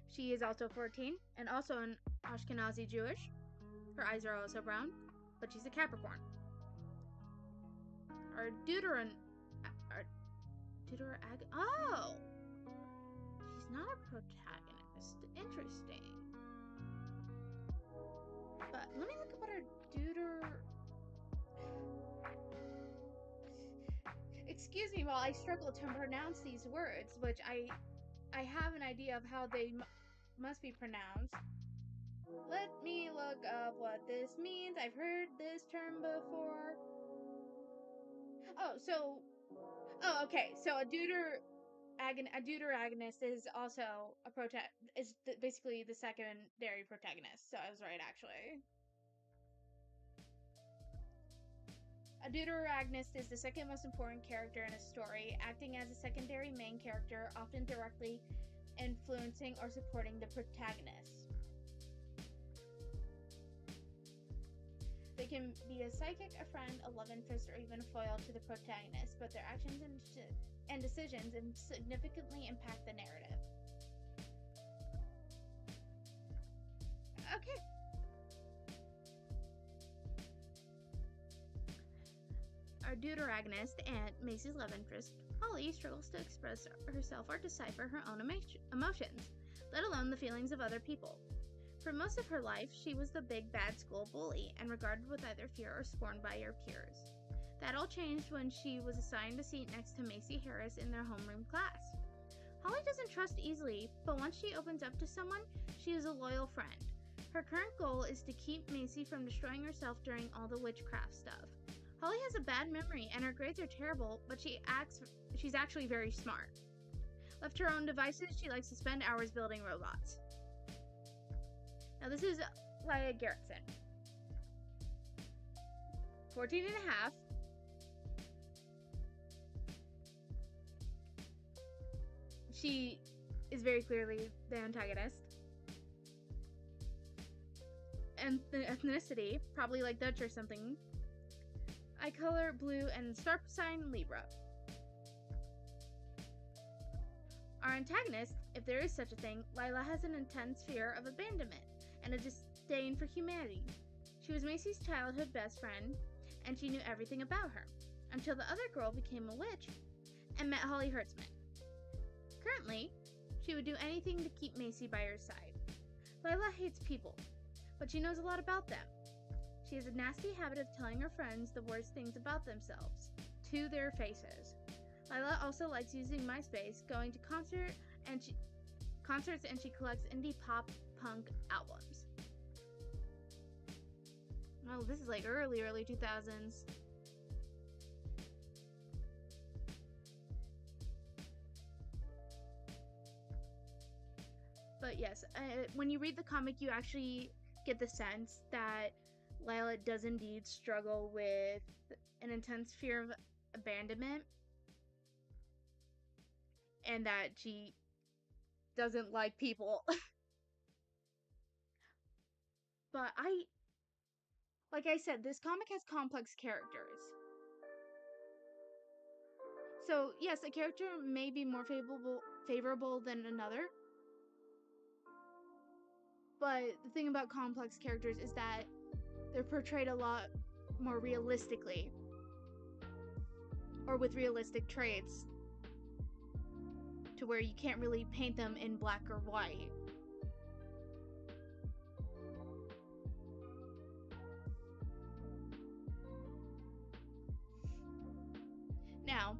She is also 14 and also an Ashkenazi Jewish. Her eyes are also brown, but she's a Capricorn. Oh! She's not a protagonist. Interesting. But let me look up what her Excuse me while I struggle to pronounce these words, which I have an idea of how they must be pronounced. Let me look up what this means. I've heard this term before. Okay. So a deuteragonist is also basically the secondary protagonist. So I was right, actually. A deuteragonist is the second most important character in a story, acting as a secondary main character, often directly influencing or supporting the protagonist. They can be a sidekick, a friend, a love interest, or even a foil to the protagonist, but their actions and decisions significantly impact the narrative. Okay. Our deuteragonist and Macy's love interest, Holly, struggles to express herself or decipher her own emotions, let alone the feelings of other people. For most of her life, she was the big bad school bully and regarded with either fear or scorn by her peers. That all changed when she was assigned a seat next to Macy Harris in their homeroom class. Holly doesn't trust easily, but once she opens up to someone, she is a loyal friend. Her current goal is to keep Macy from destroying herself during all the witchcraft stuff. Holly has a bad memory and her grades are terrible, but she's actually very smart. Left to her own devices, she likes to spend hours building robots. Now this is Lila Garretson. 14 and a half. She is very clearly the antagonist. And the ethnicity, probably like Dutch or something. Eye color, blue, and star sign, Libra. Our antagonist, if there is such a thing, Lila has an intense fear of abandonment and a disdain for humanity. She was Macy's childhood best friend, and she knew everything about her, until the other girl became a witch and met Holly Hertzman. Currently, she would do anything to keep Macy by her side. Lila hates people, but she knows a lot about them. She has a nasty habit of telling her friends the worst things about themselves, to their faces. Lila also likes using MySpace, going to concerts, and she collects indie pop punk albums. Oh, this is like early 2000s. But yes, when you read the comic, you actually get the sense that Lila does indeed struggle with an intense fear of abandonment, and that she doesn't like people. But like I said, this comic has complex characters. So yes, a character may be more favorable than another. But the thing about complex characters is that they're portrayed a lot more realistically, or with realistic traits, to where you can't really paint them in black or white. Now,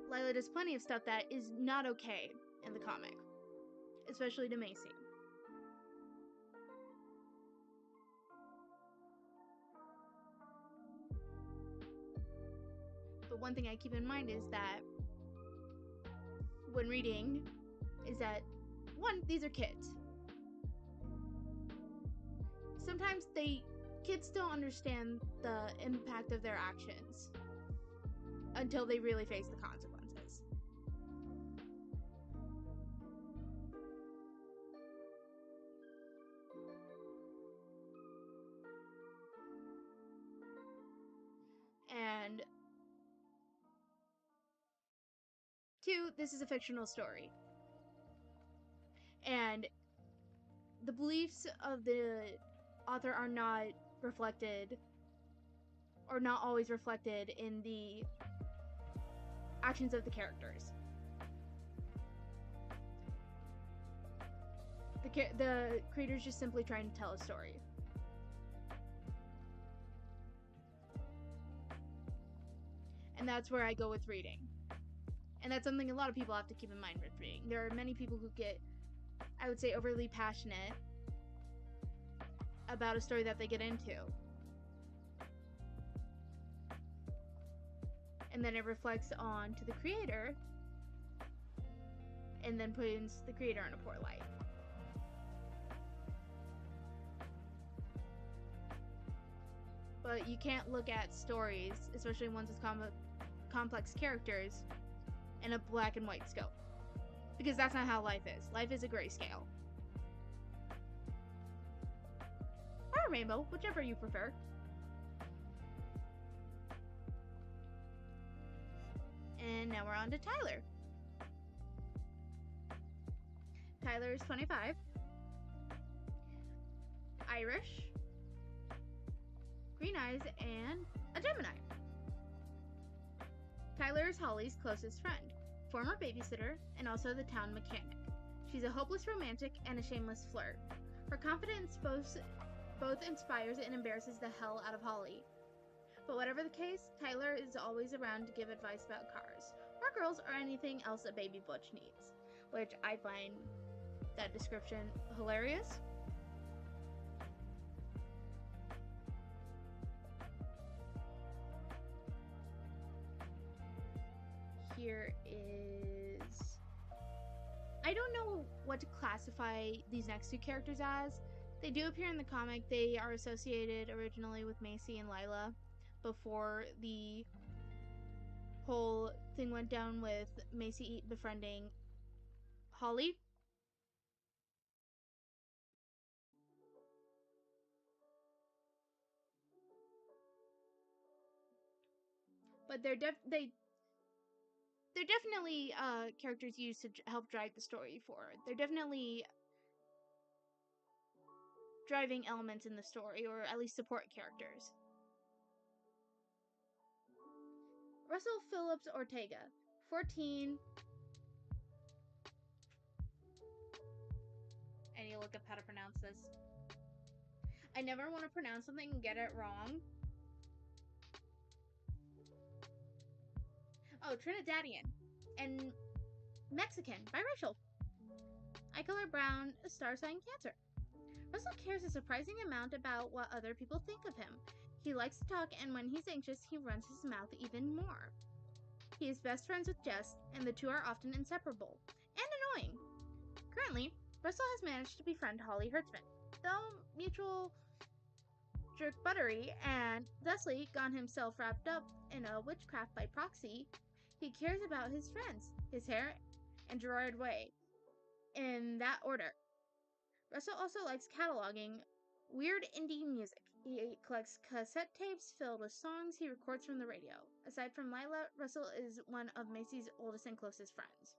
Lila does plenty of stuff that is not okay in the comic, especially to Macy. But one thing I keep in mind is that when reading, is that, one, these are kids. Sometimes kids don't understand the impact of their actions until they really face the consequences. And two, this is a fictional story. And the beliefs of the author are not reflected, or not always reflected, in the actions of the characters. The creator's just simply trying to tell a story. And that's where I go with reading. And that's something a lot of people have to keep in mind with reading. There are many people who get, I would say, overly passionate about a story that they get into. And then it reflects on to the creator, and then puts the creator in a poor light. but you can't look at stories, especially ones with complex characters, in a black and white scope. Because that's not how life is. Life is a grayscale. Or a rainbow, whichever you prefer. And now we're on to Tyler. Tyler is 25. Irish. Green eyes and a Gemini. Tyler is Holly's closest friend, former babysitter, and also the town mechanic. She's a hopeless romantic and a shameless flirt. Her confidence both inspires and embarrasses the hell out of Holly. But whatever the case, Tyler is always around to give advice about cars, or girls, or anything else a baby butch needs, which I find that description hilarious. Here is... I don't know what to classify these next two characters as. They do appear in the comic. They are associated originally with Macy and Lila before the whole thing went down with Macy befriending Holly. But they're definitely characters used to help drive the story forward. They're definitely driving elements in the story, or at least support characters. Russell Phillips Ortega, 14. I need to look up how to pronounce this. I never want to pronounce something and get it wrong. Oh, Trinidadian and Mexican, biracial. Eye color brown, star sign Cancer. Russell cares a surprising amount about what other people think of him. He likes to talk, and when he's anxious, he runs his mouth even more. He is best friends with Jess, and the two are often inseparable and annoying. Currently, Russell has managed to befriend Holly Hertzman, though mutual jerk buttery and thusly gone himself wrapped up in a witchcraft by proxy. He cares about his friends, his hair, and Gerard Way, in that order. Russell also likes cataloging weird indie music. He collects cassette tapes filled with songs he records from the radio. Aside from Lila, Russell is one of Macy's oldest and closest friends.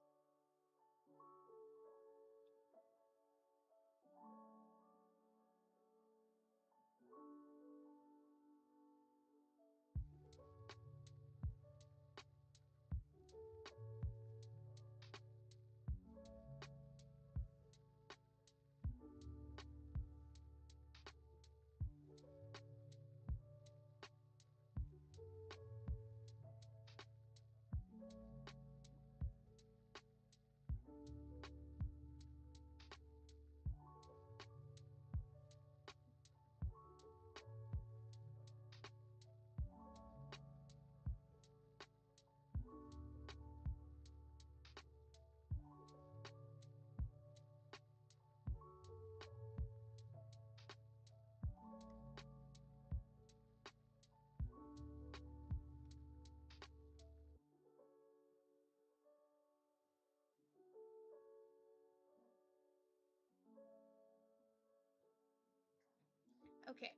Okay.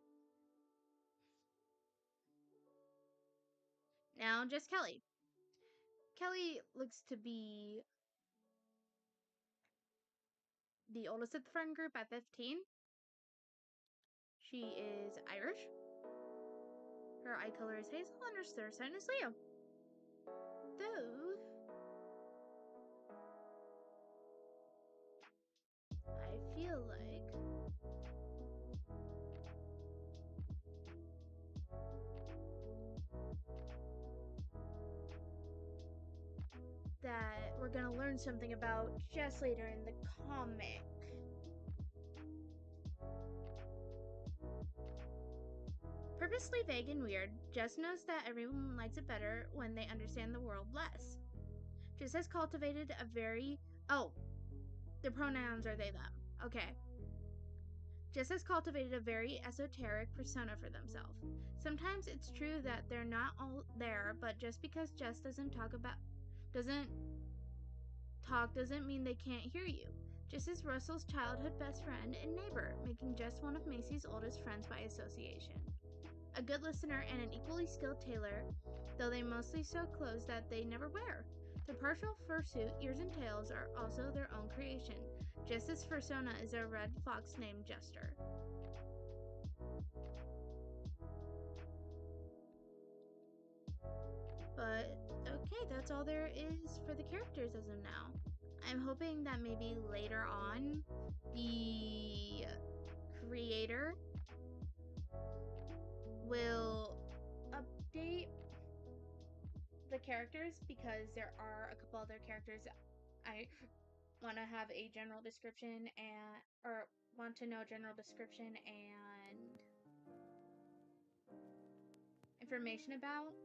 Now, just Kelly. Kelly looks to be the oldest of the friend group at 15. She is Irish. Her eye color is hazel and her star sign is Leo. Though, I feel like that we're gonna learn something about Jess later in the comic. Purposely vague and weird, Jess knows that everyone likes it better when they understand the world less. Jess has cultivated a very... Oh, the pronouns are they, them. Okay. Jess has cultivated a very esoteric persona for themselves. Sometimes it's true that they're not all there, but just because Jess doesn't talk doesn't mean they can't hear you. Jess is Russell's childhood best friend and neighbor, making Jess one of Macy's oldest friends by association. A good listener and an equally skilled tailor, though they mostly sew clothes that they never wear. Their partial fursuit, ears and tails, are also their own creation. Jess's persona is a red fox named Jester. But okay, that's all there is for the characters as of now. I'm hoping that maybe later on the creator will update the characters, because there are a couple other characters I want to have a general description or want to know general description and information about,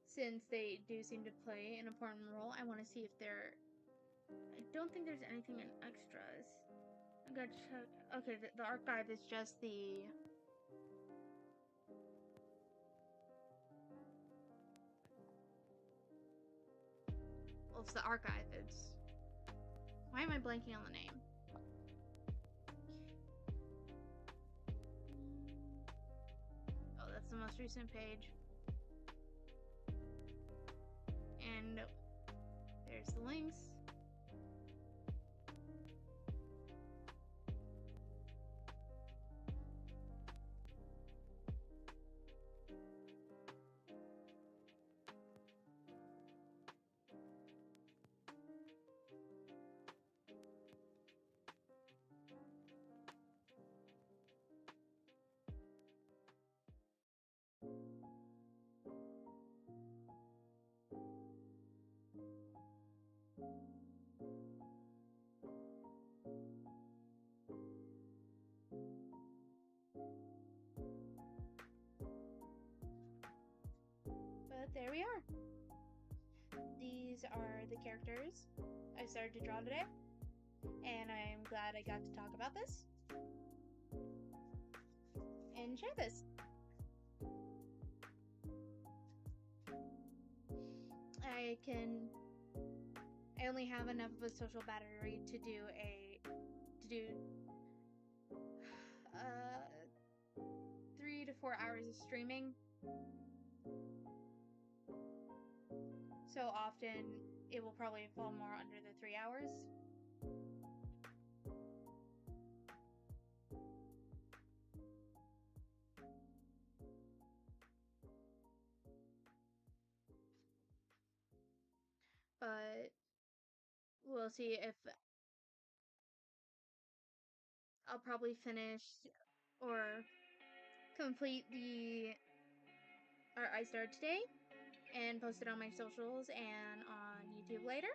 since they do seem to play an important role. I want to see if I don't think there's anything in extras. I gotta check. Okay, the archive is just the... Well, it's the archive. Why am I blanking on the name? Oh, that's the most recent page. And there's the links. But there we are. These are the characters I started to draw today, and I'm glad I got to talk about this and share this. I only have enough of a social battery to do 3 to 4 hours of streaming. So often it will probably fall more under the 3 hours. But we'll see if I'll probably finish or complete the art I started today and post it on my socials and on YouTube later.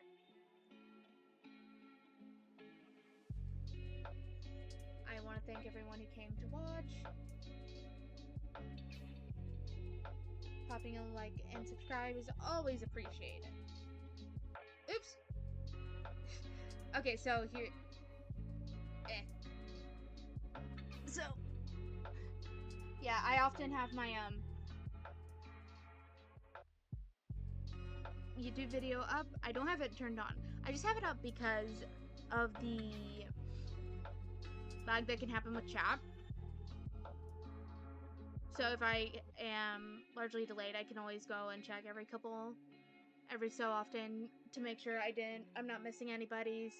I want to thank everyone who came to watch. Popping a like and subscribe is always appreciated. Oops. Okay, so here. So, yeah, I often have my YouTube video up. I don't have it turned on. I just have it up because of the lag that can happen with chat. So if I am largely delayed, I can always go and check every so often to make sure I'm not missing anybody's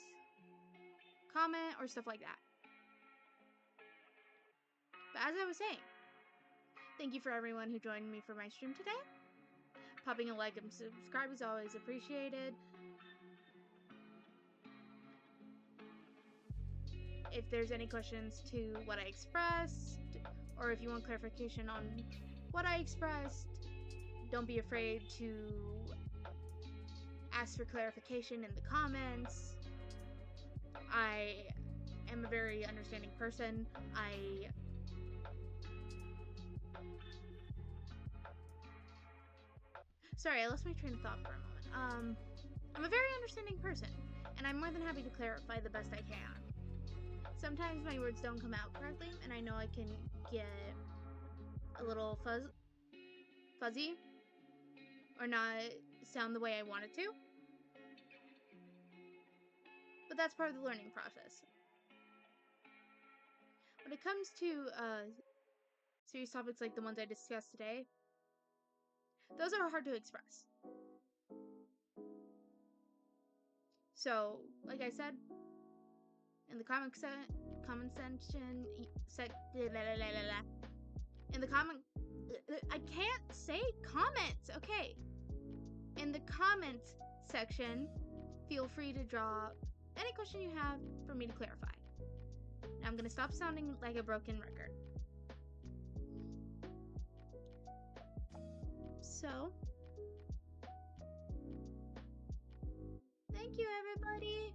comment or stuff like that. But as I was saying, thank you for everyone who joined me for my stream today. Popping a like and subscribe is always appreciated. If there's any questions to what I expressed, or if you want clarification on what I expressed, don't be afraid to ask for clarification in the comments. I am a very understanding person. Sorry, I lost my train of thought for a moment. I'm a very understanding person, and I'm more than happy to clarify the best I can. sometimes my words don't come out correctly, and I know I can get a little fuzzy or not sound the way I want it to. But that's part of the learning process. When it comes to serious topics like the ones I discussed today, those are hard to express. So, like I said, in the comment section, in the comment, I can't say comments. Okay, in the comments section, feel free to drop any question you have for me to clarify. Now I'm gonna stop sounding like a broken record. So, thank you, everybody.